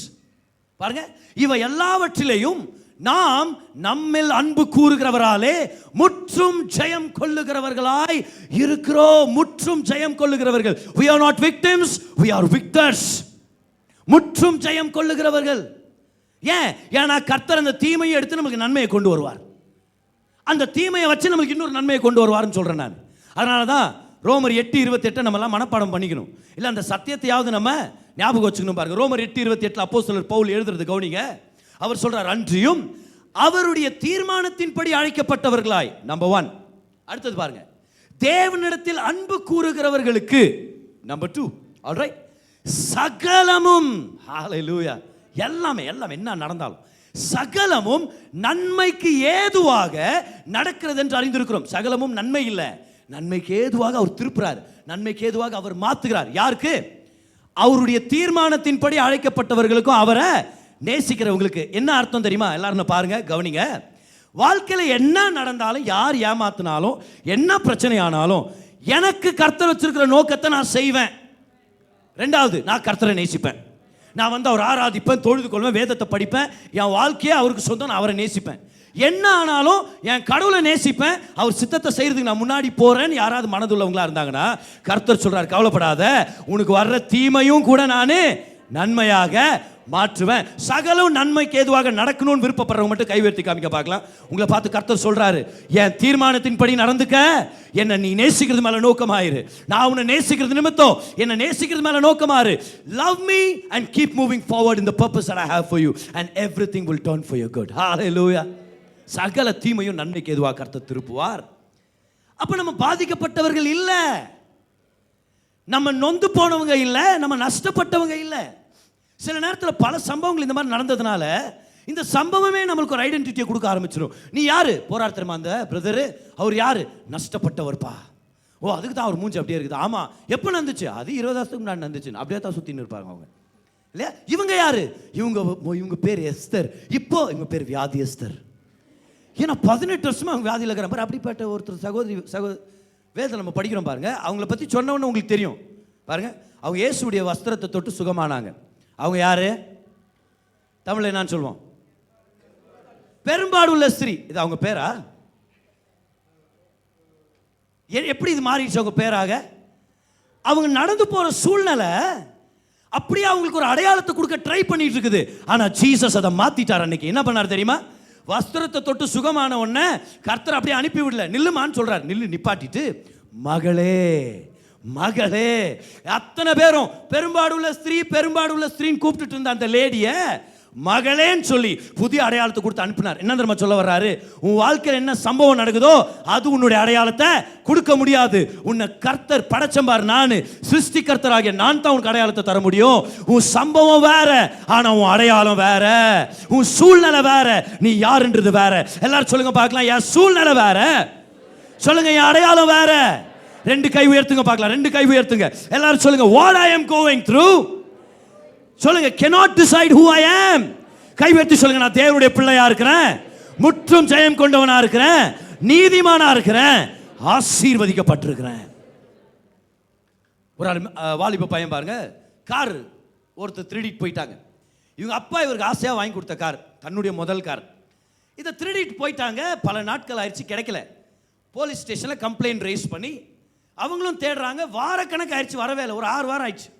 பாருங்க, இவை எல்லாவற்றிலேயும் நாம் நம்மில் அன்பு கூறுகிறவராலே முற்றும் ஜெயம் கொள்ளுகிறவர்களாய் இருக்கிறோம். முற்றும் ஜெயம் கொள்ளுகிறவர்கள். we are not victims, we are victors. முற்றும் ஜெயம் கொள்ளுகிறவர்கள். ஏன்னா கர்த்தர் அந்த தீமையை எடுத்து நமக்கு நன்மையை கொண்டு வருவார். அந்த தீமையை வச்சு நமக்கு இன்னொரு நன்மையை கொண்டு வருவார்னு சொல்றேன் நான். அதனால தான் ரோமர் 8:28 நம்ம எல்லாம் மனப்பாடம் பண்ணிக்கணும். இல்லை அந்த சத்தியத்தையாவது நம்ம ஞாபகம் வச்சுக்கணும். பாருங்க, ரோமர் 8:28 அப்போஸ்தலர் பவுல் எழுதுறது கவனிங்க. அவர் சொல்றார், அன்றியும் அவருடைய தீர்மானத்தின்படி அழைக்கப்பட்டவர்களாய், நம்பர் 1. அடுத்தது பாருங்க, தேவனிடத்தில் அன்பு கூறுகிறவர்களுக்கு, நம்பர் 2. ஆல்ரைட், சகலமும், ஹalleluya, எல்லாமே என்ன நடந்தாலும் சகலமும் நன்மைக்கு ஏதுவாக நடக்கிறது என்று அறிந்திருக்கிறோம். சகலமும் நன்மை இல்லை, நன்மைக்கு ஏதுவாக அவர் திருப்புறார், நன்மைக்கு ஏதுவாக அவர் மாத்துகிறார். யாருக்கு? அவருடைய தீர்மானத்தின்படி அழைக்கப்பட்டவர்களுக்கும் அவரை நேசிக்கிறவங்களுக்கு. என்ன அர்த்தம் தெரியுமா? எல்லாரும் பாருங்க, கவனிங்க. வாழ்க்கையில் என்ன நடந்தாலும், யார் ஏமாத்தினாலும், என்ன பிரச்சனை ஆனாலும், எனக்கு கர்த்தர் வச்சிருக்கிற நோக்கத்தை நான் செய்வேன். 2வது, நான் கர்த்தரை நேசிப்பேன். நான் அவர் ஆராதிப்பேன், தொழுது கொள்வேன், வேதத்தை படிப்பேன், என் வாழ்க்கையை அவருக்கு சொந்தம், நான் அவரை நேசிப்பேன். என்ன ஆனாலும் என் கடவுளை நேசிப்பேன், அவர் சித்தத்தை செய்யறதுக்கு நான் முன்னாடி போறேன்னு யாராவது மனதுள்ளவங்களா இருந்தாங்கன்னா கர்த்தர் சொல்றார், கவலைப்படாத, உனக்கு வர்ற தீமையும் கூட நான் நன்மையாக மாற்றுவேன். சகலம் நன்மைக்கு ஏதுவாக நடக்கணும்னு விருப்பப்படுறவங்க மட்டும் கை உயர்த்தி காமிக்க பார்க்கலாம். உங்களை பார்த்து கர்த்தர் சொல்றாரு, என் தீர்மானத்தின்படி நடந்துக்க, என்ன நீ நேசிக்கிறது மேல நோக்கமாயிரு, நான் உன்னை நேசிக்கிறது நிமித்தம் என்ன நேசிக்கிறது மேல நோக்கமாயிரு. Love me and keep moving forward in the purpose that I have for you and everything will turn for your good. Hallelujah. சகல தீமையும் நன்மைக்கு ஏதுவாக கர்த்தர் திருப்புவார். அப்ப நம்ம பாதிக்கப்பட்டவர்கள் இல்ல, நம்ம நொந்து போனவங்க இல்ல, நம்ம நஷ்டப்பட்டவங்க இல்ல. சில நேரத்தில் பல சம்பவங்கள் இந்த மாதிரி நடந்ததுனால இந்த சம்பவமே நம்மளுக்கு ஒரு ஐடென்டிட்டியை கொடுக்க ஆரம்பிச்சிடும். நீ யாரு? போராட தெரியுமா அந்த பிரதரு, அவர் யாரு? நஷ்டப்பட்டவர்ப்பா. ஓ, அதுக்கு தான் அவர் மூஞ்சி அப்படியே இருக்குது. ஆமா, எப்போ நடந்துச்சு? அது 20 வருஷத்துக்கு முன்னாடி நடந்துச்சு. அப்படியே தான் சுத்தின்னு இருப்பாங்க அவங்க இல்லையா. இவங்க யாரு? இவங்க பேர் எஸ்தர், இப்போ இவங்க பேர் வியாதியஸ்தர். ஏன்னா 18 வருஷமா அவங்க வியாதியில் இருக்கிற பாரு. அப்படிப்பட்ட ஒருத்தர் சகோதரி வேதத்தில் நம்ம படிக்கிறோம் பாருங்க. அவங்கள பற்றி சொன்னவொன்னு உங்களுக்கு தெரியும் பாருங்க. அவங்க இயேசுடைய வஸ்திரத்தை தொட்டு சுகமானாங்க. அவங்க யாரு? தமிழ்ல என்னன்னு சொல்லுவோம்? பெரும்பாடுள்ள ஸ்திரீ. இது அவங்க பேரா? எப்படி இது மாறிடுச்சு அவங்க பேராக? அவங்க நடந்து போற சூழ்நிலை அப்படியே அவங்களுக்கு ஒரு அடையாளத்தை கொடுக்க ட்ரை பண்ணிட்டு இருக்குது. ஆனா ஜீசஸ் அதை மாத்திட்டார். அன்னைக்கு என்ன பண்ணார் தெரியுமா? வஸ்திரத்தை தொட்டு சுகமான உடனே கர்த்தர் அப்படியே அனுப்பி விடல, நில்லுமான்னு சொல்றார். நிப்பாட்டிட்டு மகளே மகளே. அத்தனை பேரும் பெரும்பாடுள்ள ஸ்திரீன்னு கூப்பிட்டுட்டு இருந்த அந்த லேடிய மகளேன்னு சொல்லி புதிய அடையாளத்தை கொடுத்து அனுப்பினார். என்ன தெரியுமா சொல்ல வர்றாரு? உன் வாழ்க்கையில் என்ன சம்பவம் நடக்குதோ அது உன்னுடைய அடையாளத்தை கொடுக்க முடியாது. உன்னை கர்த்தர் படைச்சம்பார், நான் சிருஷ்டிகர்த்தராகிய நான் தான் உனக்கு அடையாளத்தை தர முடியும். உன் சம்பவம் வேற, ஆனா உன் அடையாளம் வேற. உன் சூழ்நிலை வேற, நீ யாருன்றது வேற. எல்லாரும் சொல்லுங்க பார்க்கலாம், என் சூழ்நிலை வேற. சொல்லுங்க, என் அடையாளம் வேற. 2 கை உயர்த்துங்க பார்க்கலாம். 2 கை உயர்த்துங்க. எல்லாரும் சொல்லுங்க, what I am going through. சொல்லுங்க, cannot decide who I am. கை உயர்த்தி சொல்லுங்க, நான் தேவனுடைய பிள்ளையா இருக்கிறேன், முற்றும் ஜெயம் கொண்டவனா இருக்கிறேன், நீதிமானா இருக்கிறேன், ஆசீர்வதிக்கப்பட்டிருக்கிறேன். ஒரு வாலிப பையன் பாருங்க, கார் ஒருத்தர் திருடிட்டு போயிட்டாங்க. இவங்க அப்பா இவருக்கு ஆசையா வாங்கி கொடுத்த கார், தன்னுடைய முதல் கார். இதை திருடிட்டு போயிட்டாங்க. பல நாட்கள் ஆயிடுச்சு, கிடைக்கல. போலீஸ் ஸ்டேஷனில் கம்ப்ளைண்ட் ரைஸ் பண்ணி அவங்களும் தேடுறாங்க. வாரக்கணக்கு ஆயிடுச்சு, வரவே இல்லை. ஒரு 6 வாரம் ஆயிடுச்சு.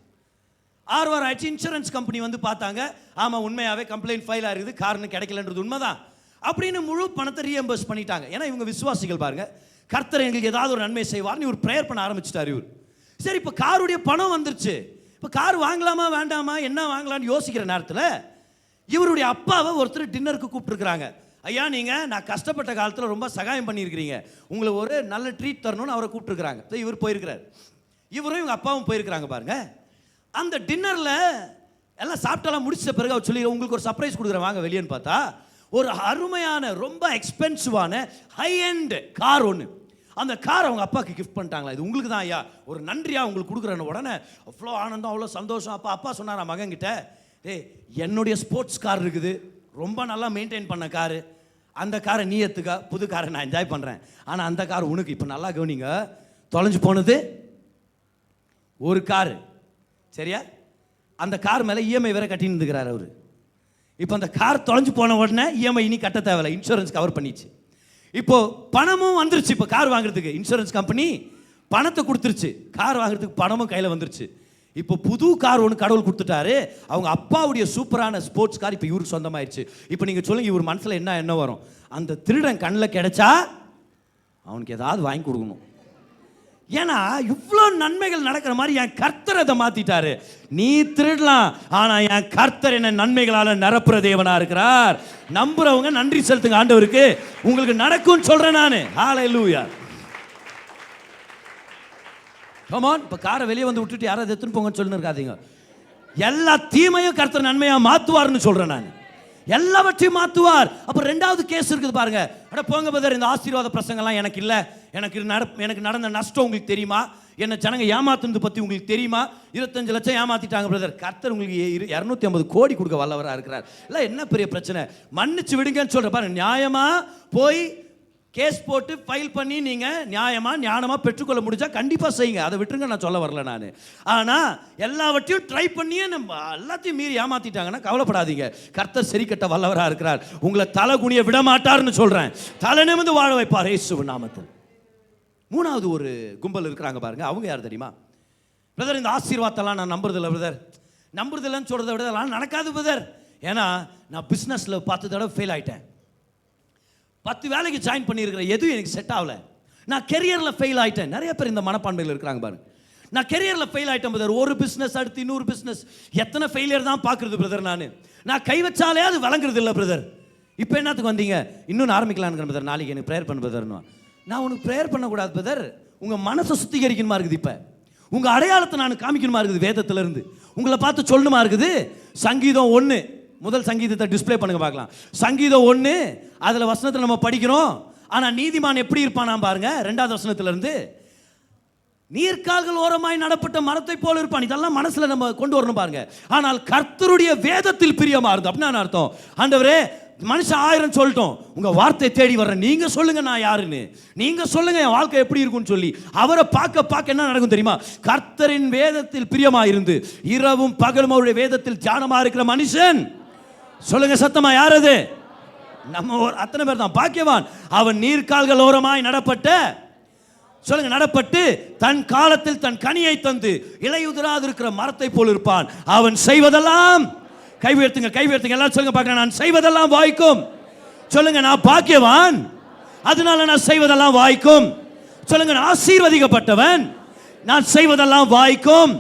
6 வாரம் ஆயிடுச்சு. இன்சூரன்ஸ் கம்பெனி வந்து பார்த்தாங்க. ஆமாம், உண்மையாகவே கம்ப்ளைண்ட் ஃபைல் ஆகுது, கார்னு கிடைக்கலன்றது உண்மைதான் அப்படின்னு முழு பணத்தை ரீஎம்பர்ஸ் பண்ணிட்டாங்க. ஏன்னா இவங்க விசுவாசிகள் பாருங்க, கர்த்தர் எங்களுக்கு ஏதாவது ஒரு நன்மை செய்வார்னு இவர் ப்ரேயர் பண்ண ஆரம்பிச்சிட்டார். இவர் சரி, இப்போ காருடைய பணம் வந்துருச்சு. இப்போ கார் வாங்கலாமா வேண்டாமா, என்ன வாங்கலாம்னு யோசிக்கிற நேரத்தில் இவருடைய அப்பாவை ஒருத்தர் டின்னருக்கு கூப்பிட்டுருக்குறாங்க. ஐயா, நீங்கள் நான் கஷ்டப்பட்ட காலத்தில் ரொம்ப சகாயம் பண்ணியிருக்கிறீங்க, உங்களை ஒரு நல்ல ட்ரீட் தரணும்னு அவரை கூப்பிட்டுருக்குறாங்க. இவர் போயிருக்கிறார், இவரும் இவங்க அப்பாவும் போயிருக்கிறாங்க பாருங்க. அந்த டின்னரில் எல்லாம் சாப்பிட்டெல்லாம் முடிச்ச பிறகு அவர் சொல்லி, உங்களுக்கு ஒரு சர்ப்ரைஸ் கொடுக்குறேன் வாங்க வெளியேன்னு பார்த்தா ஒரு அருமையான ரொம்ப எக்ஸ்பென்சிவான ஹை எண்ட் கார் ஒன்று. அந்த கார் அவங்க அப்பாவுக்கு கிஃப்ட் பண்ணிட்டாங்களா, இது உங்களுக்கு தான் ஐயா, ஒரு நன்றியாக உங்களுக்கு கொடுக்குறேன்னு. உடனே அவ்வளோ ஆனந்தம், அவ்வளோ சந்தோஷம். அப்பா சொன்னாரா மகன்கிட்ட, என்னுடைய ஸ்போர்ட்ஸ் கார் இருக்குது, ரொம்ப நல்லா மெயின்டைன் பண்ண காரு, அந்த காரை நீ எடுத்துக்க, புது காரை நான் என்ஜாய் பண்ணுறேன். ஆனால் அந்த கார் உனக்கு. இப்போ நல்லா கவனிங்க, தொலைஞ்சு போனது ஒரு காரு, சரியா? அந்த கார் மேலே இஎம்ஐ வேற கட்டின்னு இருக்கிறார் அவர். இப்போ அந்த கார் தொலைஞ்சு போன உடனே இஎம்ஐ இனி கட்ட தேவையில்லை, இன்சூரன்ஸ் கவர் பண்ணிச்சு. இப்போ பணமும் வந்துருச்சு. இப்போ கார் வாங்குறதுக்கு இன்சூரன்ஸ் கம்பெனி பணத்தை கொடுத்துருச்சு, கார் வாங்குறதுக்கு பணமும் கையில் வந்துருச்சு. இப்போ புது கார் ஒன்று கடவுள் கொடுத்துட்டாரு. அவங்க அப்பாவுடைய சூப்பரான ஸ்போர்ட்ஸ் கார் இப்போ இவருக்கு சொந்தமாயிடுச்சு. இப்போ நீங்கள் சொல்லுங்க, இவர் மனசில் என்ன வரும்? அந்த திருடன் கண்ணில் கிடைச்சா அவனுக்கு ஏதாவது வாங்கி கொடுக்கணும். ஏன்னா இவ்வளோ நன்மைகள் நடக்கிற மாதிரி என் கர்த்தர் அதை மாத்திட்டாரு. நீ திருடலாம், ஆனா என் கர்த்தர் என்ன நன்மைகளால நிரப்புற தேவனா இருக்கிறார். நம்புறவங்க நன்றி செலுத்துங்க ஆண்டவருக்கு. உங்களுக்கு நடக்கும்னு சொல்றேன் நானு. ஹல்லேலூயா. Come on. இப்ப காரை வெளியே வந்து விட்டுட்டு யாராவது எடுத்துன்னு போங்கன்னு சொல்லிட்டு இருக்காதீங்க. எல்லா தீமையும் கர்த்தர் நன்மையா மாத்துவார்னு சொல்றேன் நான். எல்லாவற்றையும் மாற்றுவார். அப்போ 2வது கேஸ் இருக்குது பாருங்க. அட போங்க பிரதர், இந்த ஆசீர்வாத பிரசங்கம்லாம் எனக்கு இல்லை, எனக்கு நடந்த நஷ்டம் உங்களுக்கு தெரியுமா, என்ன ஜனங்க ஏமாத்துனது பற்றி உங்களுக்கு தெரியுமா, 25 லட்சம் ஏமாத்திட்டாங்க பிரதர், கர்த்தர் உங்களுக்கு 250 கோடி கொடுக்க வல்லவராக இருக்கிறார், இல்லை என்ன பெரிய பிரச்சனை, மன்னிச்சு விடுங்கன்னு சொல்கிற பாருங்க. நியாயமா போய் கேஸ் போட்டு ஃபைல் பண்ணி நீங்கள் ஞானமாக பெற்றுக்கொள்ள முடிஞ்சா கண்டிப்பாக செய்யுங்க, அதை விட்டுருங்க, நான் சொல்ல வரல நான். ஆனால் எல்லாவற்றையும் ட்ரை பண்ணியே நம்ம எல்லாத்தையும் மீறி ஏமாற்றிட்டாங்கன்னா கவலைப்படாதீங்க, கர்த்தர் சரி கட்ட வல்லவராக இருக்கிறார், உங்களை தலை குனிய விட மாட்டார்னு சொல்கிறேன், தலை நிமிர்ந்து வாழ வைப்பார் இயேசுவின் நாமத்தில். 3வது ஒரு கும்பல் இருக்கிறாங்க பாருங்க. அவங்க யார் தெரியுமா? பிரதர், இந்த ஆசீர்வாதத்தெல்லாம் நான் நம்புறதில்லை பிரதர். நம்புறதில்லைன்னு சொல்கிறத விட அதெல்லாம் நடக்காது பிரதர். ஏன்னா நான் பிஸ்னஸில் 10 தடவை ஃபெயில் ஆகிட்டேன், 10 வேலைக்கு ஜாயின் பண்ணியிருக்கிறேன், எதுவும் எனக்கு செட் ஆகலை, நான் கெரியரில் ஃபெயில் ஆகிட்டேன். நிறைய பேர் இந்த மனப்பான்மையில் இருக்கிறாங்க பாருங்க. நான் கெரியரில் ஃபெயில் ஆகிட்டேன் பிரதர், ஒரு பிஸ்னஸ் அடுத்து இன்னொரு பிஸ்னஸ், எத்தனை ஃபெயிலியர் தான் பார்க்குறது பிரதர். நான் கை வச்சாலே அது வழங்குறது இல்லை பிரதர். இப்போ என்னத்துக்கு வந்தீங்க? இன்னொன்று ஆரம்பிக்கலான்னு பிரதர், நாளைக்கு எனக்கு ப்ரேயர் பண்ண பிரதர்னு. நான் உனக்கு ப்ரேயர் பண்ணக்கூடாது பிரதர், உங்கள் மனசை சுத்திகரிக்கணுமா இருக்குது, இப்போ உங்கள் அடையாளத்தை நான் காமிக்கணுமா இருக்குது, வேதத்திலிருந்து உங்களை பார்த்து சொல்லணுமா இருக்குது. சங்கீதம் 1, முதல் சங்கீதத்தை டிஸ்பிளே பண்ணுங்க பார்க்கலாம். சங்கீதம் 1 அதில் வசனத்தில் நம்ம படிக்கிறோம். ஆனால் நீதிமான் எப்படி இருப்பானா பாருங்க, 2வது வசனத்திலிருந்து, நீர்க்கால்கள் ஓரமாய் நடப்பட்ட மரத்தை போல இருப்பான். இதெல்லாம் மனசுல நம்ம கொண்டு வரணும் பாருங்க. ஆனால் கர்த்தருடைய வேதத்தில் பிரியமா இருந்து அப்படின்னா அர்த்தம், ஆண்டவரே மனுஷன் 1000 சொல்லட்டும், உங்க வார்த்தை தேடி வர்ற நீங்க சொல்லுங்க நான் யாருன்னு, நீங்க சொல்லுங்க என் வாழ்க்கை எப்படி இருக்கும்னு சொல்லி அவரை பார்க்க என்ன நடக்கும் தெரியுமா? கர்த்தரின் வேதத்தில் பிரியமாயிருந்து இரவும் பகலும் அவருடைய வேதத்தில் தியானமா இருக்கிற மனுஷன், சொல்லுங்க சத்தமா, யார் அது? நம்ம அத்தனை பேர் தான் பாக்கியவான். அவன் நீர்க்கால்கள் ஓரமாய் நடப்பட்டு தன் காலத்தில் தன் கனியை தந்து இலையுதிராது இருக்கிற மரத்தை போல் இருப்பான். அவன் செய்வதெல்லாம், கை உயர்த்துங்க எல்லாரும் சொல்லுங்க பார்க்கலாம், நான் செய்வதெல்லாம் வாய்க்கும். சொல்லுங்க, நான் பாக்கியவான், அதனால நான் செய்வதெல்லாம் வாய்க்கும். சொல்லுங்க, நான் ஆசீர்வதிக்கப்பட்டவன், நான் செய்வதெல்லாம் வாய்க்கும்.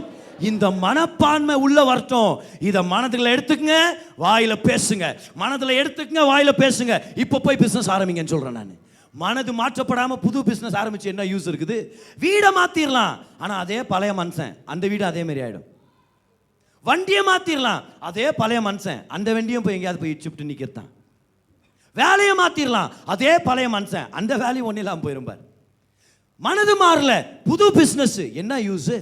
இந்த மனப்பான்மை உள்ள வரட்டும். இதை மனதில் எடுத்துக்கங்க, வாயில பேசுங்க. மனதில் எடுத்துக்கங்க, வாயில பேசுங்க. இப்போ போய் பிசினஸ் ஆரம்பிங்கன்னு சொல்றேன் நான். மனது மாற்றப்படாம புது பிசினஸ் ஆரம்பிச்சு என்ன யூஸ் இருக்குது? வீடை மாத்திரலாம், ஆனா அதே பழைய மனுஷன் அந்த வீடு அதே மாதிரி ஆயிடும். வண்டியை மாத்திரலாம், அதே பழைய மனுஷன் அந்த வண்டியும் போய் எங்கேயாவது போய் இடிச்சுட்டு நிற்கிறான். வேலையை மாத்திரலாம், அதே பழைய மனுஷன் அந்த வேலையும் ஒன்றும் இல்லாமல் போயிருப்பார். மனது மாறல, புது பிசினஸ் என்ன யூஸ்?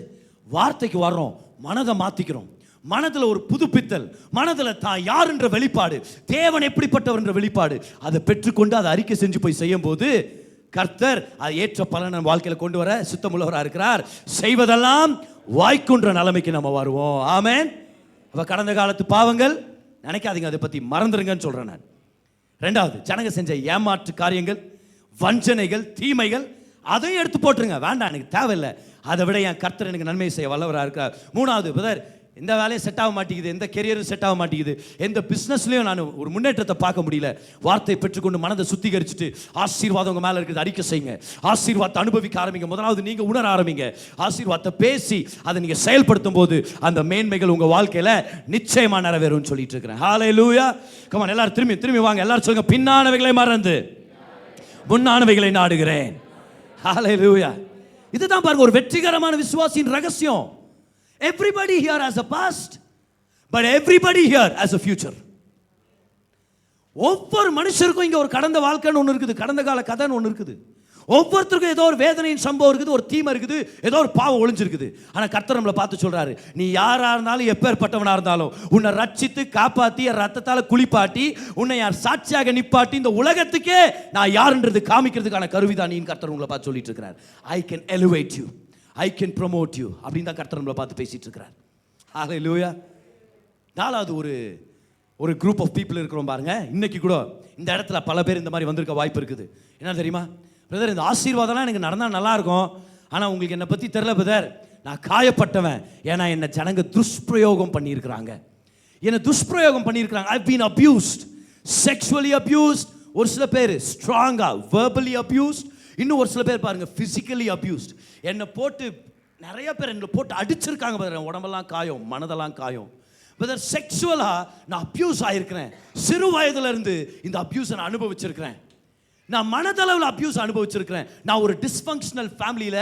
வார்த்தைக்கு வர்றோம், மனதை மாத்திக்கிறோம். மனதில் ஒரு புதுப்பித்தல், மனதில் தான் யார் என்ற வெளிப்பாடு, தேவன் எப்படிப்பட்டவர் என்ற வெளிப்பாடு, அதை பெற்றுக்கொண்டு அதை அறிக்கை செஞ்சு போய் செய்யும் போது கர்த்தர் அது ஏற்ற பலனை வாழ்க்கையில் கொண்டு வர சுத்தமுள்ளவராக இருக்கிறார். செய்வதெல்லாம் வாய்க்குன்ற நிலைமைக்கு நம்ம வருவோம். ஆமென். அப்ப கடந்த காலத்து பாவங்கள் நினைக்காதீங்க, அதை பத்தி மறந்துருங்கன்னு சொல்றேன் நான். ரெண்டாவது, ஜனங்க செஞ்ச ஏமாற்று காரியங்கள், வஞ்சனைகள், தீமைகள், அதையும் எடுத்து போட்டுருங்க, வேண்டாம், எனக்கு தேவையில்லை. அதை விட என் கர்த்தர் எனக்கு நன்மை செய்ய வல்லவராக இருக்கார். மூணாவது, பிரதர் இந்த வேலையும் செட் ஆக மாட்டேங்குது, எந்த கெரியரும் செட் ஆக மாட்டேங்குது, எந்த பிஸ்னஸ்லையும் நான் ஒரு முன்னேற்றத்தை பார்க்க முடியல. வார்த்தை பெற்றுக்கொண்டு மனதை சுத்திகரிச்சுட்டு ஆசீர்வாதம் உங்க மேலே இருக்குது அறிக்கை செய்யுங்க. ஆசீர்வாதத்தை அனுபவிக்க ஆரம்பிங்க. முதலாவது நீங்க உணர ஆரம்பிங்க. ஆசீர்வாதத்தை பேசி அதை நீங்க செயல்படுத்தும் போது அந்த மேன்மைகள் உங்க வாழ்க்கையில நிச்சயமா நிறைவேறும் சொல்லிட்டு இருக்கிறேன். ஹல்லேலூயா. கம் ஆன், எல்லாரும் திரும்பி வாங்க. எல்லாரும் சொல்லுங்க, பின்னானவைகளை மறந்து முன்னானவைகளை நாடுகிறேன். ஹல்லேலூயா. இதுதான் பாருங்க ஒரு வெற்றிகரமான விசுவாசியின் ரகசியம். Everybody here has a past, but everybody here has a future. ஒவ்வொரு மனுஷருக்கும் இங்க ஒரு கடந்த வாழ்க்கைன்னு ஒன்று இருக்குது, கடந்த கால கதைன்னு ஒன்று இருக்குது. ஒவ்வொருத்தருக்கும் ஏதோ ஒரு வேதனையின் சம்பவம் இருக்குது, ஒரு தீமை இருக்குது, ஏதோ ஒரு பாவம் ஒளிஞ்சிருக்குது. ஆனால் கர்த்தர் நம்மளை பார்த்து சொல்றாரு, நீ யாரா இருந்தாலும் எப்பேற்பட்டவனா இருந்தாலும் உன்னை ரட்சித்து காப்பாற்றி ரத்தத்தால் குளிப்பாட்டி உன்னை யார் சாட்சியாக நிப்பாட்டி இந்த உலகத்துக்கே நான் யாருன்றது காமிக்கிறதுக்கான கருவிதான் நீ. கர்த்தர் உங்களை பார்த்து சொல்லிட்டு இருக்கிறார், I can elevate you, I can promote you அப்படின்னு தான் கர்த்தர் நம்மளை பார்த்து பேசிட்டு இருக்கிறார். ஹல்லேலூயா. நாலாவது, ஒரு குரூப் ஆஃப் பீப்புள் இருக்கிறோம் பாருங்க. இன்னைக்கு கூட இந்த இடத்துல பல பேர் இந்த மாதிரி வந்திருக்க வாய்ப்பு இருக்குது. என்ன தெரியுமா பிரதர், இந்த ஆசீர்வாதம்லாம் எனக்கு நடந்தால் நல்லா இருக்கும், ஆனால் உங்களுக்கு என்னை பற்றி தெரியல பிரதர், நான் காயப்பட்டவன். ஏன்னா என்னை ஜனங்க துஷ்பிரயோகம் பண்ணியிருக்கிறாங்க, என்னை துஷ்பிரயோகம் பண்ணியிருக்கிறாங்க. I've been abused, sexually abused. ஒரு சில பேர் ஸ்ட்ராங்கா verbally abused, இன்னும் ஒரு சில பேர் பாருங்க பிசிக்கலி அபியூஸ்ட். என்னை போட்டு நிறைய பேர் என்னை போட்டு அடிச்சிருக்காங்க பிரதர், உடம்பெல்லாம் காயம், மனதெல்லாம் காயம். பிரதர் செக்ஷுவலா நான் அபியூஸ் ஆயிருக்கிறேன். சிறு வயதுல இருந்து இந்த அபியூஸை நான் அனுபவிச்சிருக்கிறேன். நான் மனதளவில் அபியூஸ் அனுபவிச்சிருக்கிறேன். நான் ஒரு டிஸ்ஃபங்க்ஷனல் ஃபேமிலியில,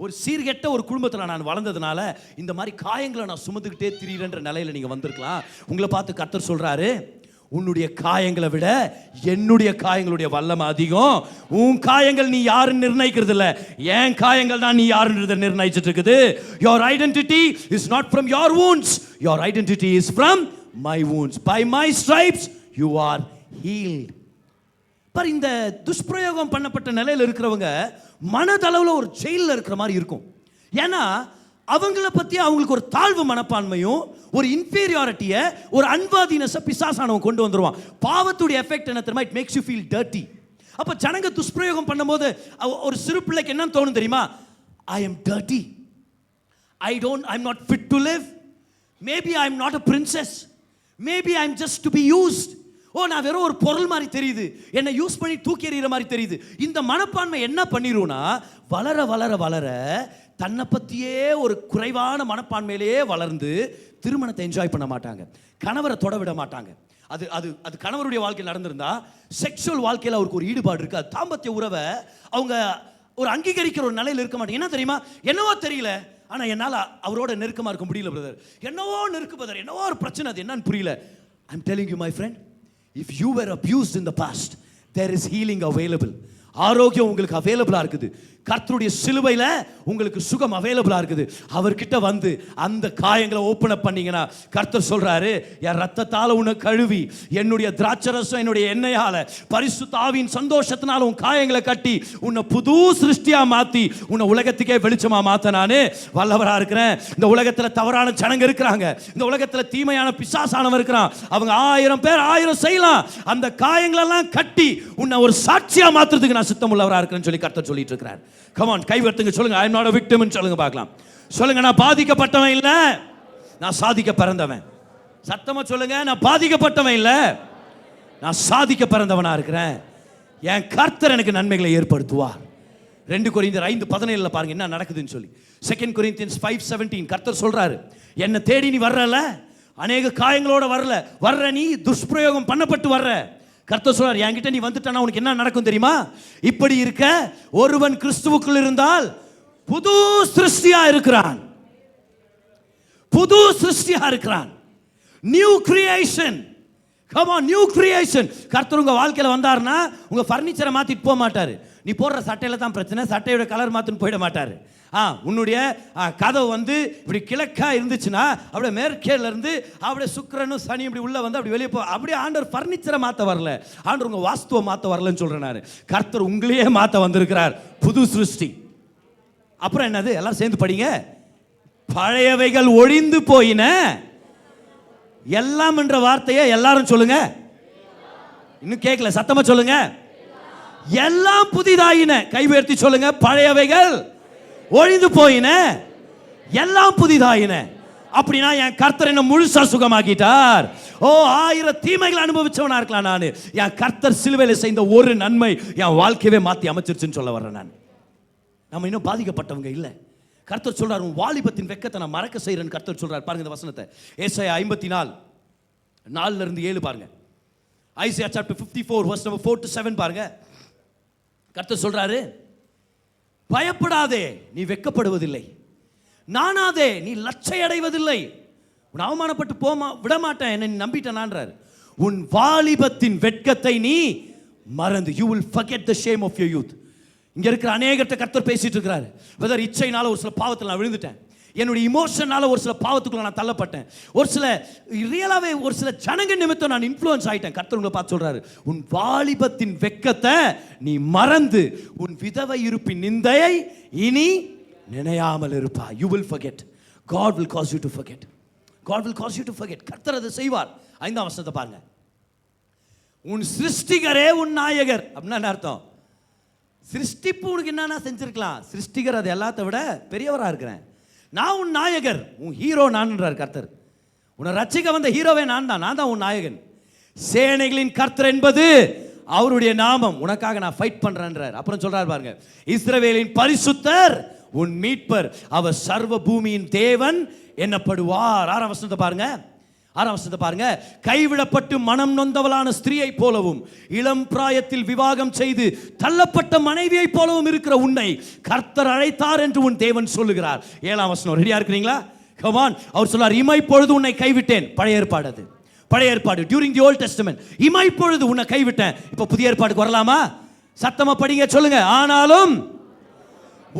ஒரு சீர்கெட்ட ஒரு குடும்பத்தில் நான் வளர்ந்ததுனால இந்த மாதிரி காயங்களை நான் சுமந்துக்கிட்டே திரியிறன்ற நிலையில நீங்க வந்திருக்கலாம். உங்களை பார்த்து கர்த்தர் சொல்றாரு, உன்னுடைய காயங்களை விட என்னுடைய காயங்களுடைய வல்லமை அதிகம். உன் காயங்கள் நீ யாருன்னு நிர்ணயிக்கிறது இல்ல, என் காயங்கள் தான் நீ யாருன்றதை நிர்ணயிச்சிட்டு இருக்குது. Your identity is not from your wounds, your identity is from my wounds. By my stripes you are healed. பார், இந்த துஷ்பிரயோகம் பண்ணப்பட்ட நிலையில் இருக்கிறவங்க மனதளவில் ஒரு ஜெயிலில் இருக்கிற மாதிரி இருக்கும். ஏன்னா அவங்கள பற்றி அவங்களுக்கு ஒரு தாழ்வு மனப்பான்மையும் ஒரு இன்ஃபீரியாரிட்டியை, ஒரு அன்வாதினஸை பிசாசானவன் கொண்டு வந்துடுவான். பாவத்துடைய எஃபெக்ட் என்ன தெரியுமா? It makes you feel dirty. அப்போ ஜனங்க துஷ்பிரயோகம் பண்ணும்போது ஒரு சிறு பிள்ளைக்கு என்ன தோணும் தெரியுமா? I am dirty, I'm not fit to live, maybe I am not a princess, maybe I am just to be used. நான் வெறும் ஒரு பொருள் மாதிரி தெரியுது, என்னை யூஸ் பண்ணி தூக்கி எறிகிற மாதிரி தெரியுது. இந்த மனப்பான்மை என்ன பண்ணிரும்னா, வளர வளர வளர தன்னை பற்றியே ஒரு குறைவான மனப்பான்மையிலேயே வளர்ந்து திருமணத்தை என்ஜாய் பண்ண மாட்டாங்க, கணவரை தொட விட மாட்டாங்க. அது அது அது கணவருடைய வாழ்க்கையில் நடந்திருந்தா செக்ஷுவல் வாழ்க்கையில் அவருக்கு ஒரு ஈடுபாடு இருக்காது. தாம்பத்திய உறவை அவங்க ஒரு அங்கீகரிக்கிற ஒரு நிலையில் இருக்க மாட்டாங்க. என்ன தெரியுமா? என்னவோ தெரியல, ஆனால் என்னால் அவரோட நெருக்கமாக இருக்க முடியல பிரதர், என்னவோ நெருக்கு பிரதர், என்னவோ ஒரு பிரச்சனை, அது என்னன்னு புரியல. I'm telling you my friend, if you were abused in the past, there is healing available. ஆரோக்கியம் உங்களுக்கு அவைலபிளா இருக்குது. கர்த்தருடைய சிலுவையில உங்களுக்கு சுகம் அவைலபிளா இருக்குது. அவர்கிட்ட வந்து அந்த காயங்களை ஓபன் அப் பண்ணீங்கன்னா கர்த்தர் சொல்றாரு, என் ரத்தத்தால உன்னை கழுவி என்னுடைய திராட்சரசம் என்னுடைய எண்ணெயால பரிசுத்த ஆவியின் சந்தோஷத்தினால உன் காயங்களை கட்டி உன்னை புது சிருஷ்டியா மாத்தி உன்னை உலகத்துக்கே வெளிச்சமா மாத்த நானு வல்லவரா இருக்கிறேன். இந்த உலகத்துல தவறான ஜனங்க இருக்கிறாங்க, இந்த உலகத்துல தீமையான பிசாசானவன் இருக்கிறான். அவங்க 1000 பேர் 1000 செய்யலாம். அந்த காயங்களெல்லாம் கட்டி உன்னை ஒரு சாட்சியா மாத்துறதுக்கு நான் சித்தம் உள்ளவரா இருக்கிறேன்னு சொல்லி கர்த்தர் சொல்லிட்டு இருக்கிறார். Come on, கை வர்த்துங்க, சொல்லுங்க, I am not a victim ன்னு சொல்லுங்க பார்க்கலாம். சொல்லுங்க, நான் பாதிக்கப்பட்டவன் இல்ல, நான் சாதிக்க பிறந்தவன். சத்தமா சொல்லுங்க, நான் பாதிக்கப்பட்டவன் இல்ல, நான் சாதிக்க பிறந்தவனா இருக்கிறேன். என் கர்த்தர் எனக்கு நன்மைகளை ஏற்படுத்துவார். 2 கொரிந்தியர் 5:17 பாருங்க என்ன நடக்குதுன்னு சொல்லி. 2 Corinthians 5:17 கர்த்தர் சொல்றாரு, என்ன தேடி நீ வர்றல, அநேக காயங்களோட வர்ற நீ துஷ்பிரயோகம் பண்ணப்பட்டு வர்ற. கர்த்தர் சொல்றார், என்கிட்ட நீ வந்துட்டானா உனக்கு என்ன நடக்கும் தெரியுமா? இப்படி இருக்க ஒருவன் கிறிஸ்துவுக்குள் இருந்தால் புது சிருஷ்டியா இருக்கிறான். புது சிருஷ்டியா இருக்கிறான். New creation. Come on, new creation. கர்த்தர் உங்க வாழ்க்கையில வந்தாருன்னா உங்க ஃபர்னிச்சரை மாத்திட்டு போக மாட்டாரு. நீ போடுற சட்டையில தான் பிரச்சனை, சட்டையோட கலர் மாத்துன்னு போயிட மாட்டாரு. உன்னுடைய கதவு வந்து இப்படி கிழக்கா இருந்துச்சுன்னா அப்படியே மேற்கேல இருந்து அப்படியே சுக்கிரனும் சனி இப்படி உள்ள வந்து அப்படி வெளியே போ. அப்படியே ஆண்டவர் ஃபர்னிச்சரை மாற்ற வரல, ஆண்டவர் உங்க வாஸ்துவை மாற்ற வரலன்னு சொல்றேன் நான். கர்த்தர் உங்களையே மாற்ற வந்திருக்கிறார், புது சிருஷ்டி. அப்புறம் என்னது? எல்லாம் சேர்ந்து படிங்க. பழையவைகள் ஒழிந்து போயின, எல்லாம் என்ற வார்த்தையை எல்லாரும் சொல்லுங்க. இன்னும் கேட்கல, சத்தமா சொல்லுங்க. எல்லாம் புதிதாயின. கை உயர்த்தி சொல்லுங்க, பழையவைகள் ஒழிந்து போயின, எல்லாம் புதிதாயின. அப்படின்னா என் கர்த்தர் என்ன முழுசா சுகமாக்கிட்டார். 1000 தீமைகளை அனுபவிச்சவனா இருக்கலாம் நான், என் கர்த்தர் சிலுவையில் செய்த ஒரு நன்மை என் வாழ்க்கையவே மாத்தி அமைச்சிருச்சுன்னு சொல்ல வர்றேன் நான். நம்ம இன்னும் பாதிக்கப்பட்டவங்க இல்லை. கர்த்தர் சொல்றார், உன் வாலிபத்தின் வெக்கத்தை நான் மறக்க செய்யறேன்னு கர்த்தர் சொல்றார். பாருங்க இந்த வசனத்தை, ஏசாயா 54:4-7 பாருங்க. ஐசாயா chapter 54 verse number 4-7 பாருங்க. கர்த்தர் சொல்றாரு, பயப்படாதே நீ வெட்கப்படுவதில்லை, நானாதே நீ லட்சை அடைவதில்லை, உன் அவமானப்பட்டு போமா விட மாட்டேன், என்ன நீ நம்பிட்டேனான்றார். உன் வாலிபத்தின் வெட்கத்தை நீ மறந்து, you will forget the shame of your youth. இங்க இருக்கிற அநேகர்ட்ட கர்த்தர் பேசிட்டு இருக்கிறாரு. வெதர் இச்சைனால ஒரு சில பாவத்தில் நான் விழுந்துட்டேன், என்னுடைய இமோஷனால ஒரு சில பாவத்துக்குள்ள நான் தள்ளப்பட்டேன், ஒரு சில ரியலாவே ஒரு சில ஜனங்க நிமித்தம் நான் இன்ஃப்ளூயன்ஸ் ஆயிட்டேன். கர்த்தர் உங்களை பார்த்து சொல்றாரு, உன் வாலிபத்தின் வெட்கத்தை நீ மறந்து உன் விதவை இருப்பின் நிந்தையை இனி நினையாமல் இருப்பா. You will forget. God will cause you to forget. God will cause you to forget. கர்த்தர் அதை செய்வார். 5ஆம் வசனத்தை பாருங்க. உன் சிருஷ்டிகரே உன் நாயகர். அப்படின்னா என்ன அர்த்தம்? சிருஷ்டிப்பு உனக்கு என்னன்னா செஞ்சிருக்கலாம், சிருஷ்டிகர் அது எல்லாத்த விட பெரியவராக இருக்கிறேன். நான் உன் நாயகர், உன் ஹீரோ நான்ன்றார் கர்த்தர். உன்னை ரட்சிக்க வந்த ஹீரோவே நான் தான் உன் நாயகன். சேனைகளின் கர்த்தர் என்பது அவருடைய நாமம், உனக்காக நான் ஃபைட் பண்றேன்றார். அப்புறம் சொல்றார் பாருங்க, இஸ்ரவேலின் பரிசுத்தர் உன் மீட்பர், அவர் சர்வ பூமியின் தேவன் என்னப்படுவார். 6ஆம் வசனத்தை பாருங்க. 6ஆம் வசனத்தை பாருங்க. கைவிடப்பட்டு மனம் நொந்தவளான ஸ்திரீயை போலவும் இளம் பிராயத்தில் விவாகம் செய்து தள்ளப்பட்ட மனைவியை போலவும் இருக்கிற உன்னை கர்த்தர் அழைத்தார் என்று உன் தேவன் சொல்லுகிறார். 7ஆம் வசனம், ரெடியா இருக்கிறீங்களா? Come on. அவர் சொல்றார், இமைப்பொழுது உன்னை கைவிட்டேன். பழைய ஏற்பாடு அது, பழைய ஏற்பாடு, டியூரிங் தி ஓல்ட் டெஸ்டமென்ட். இமைப்பொழுது உன்னை கைவிட்டேன். இப்ப புதிய ஏற்பாடுக்கு வரலாமா? சத்தமா படிங்க, சொல்லுங்க. ஆனாலும்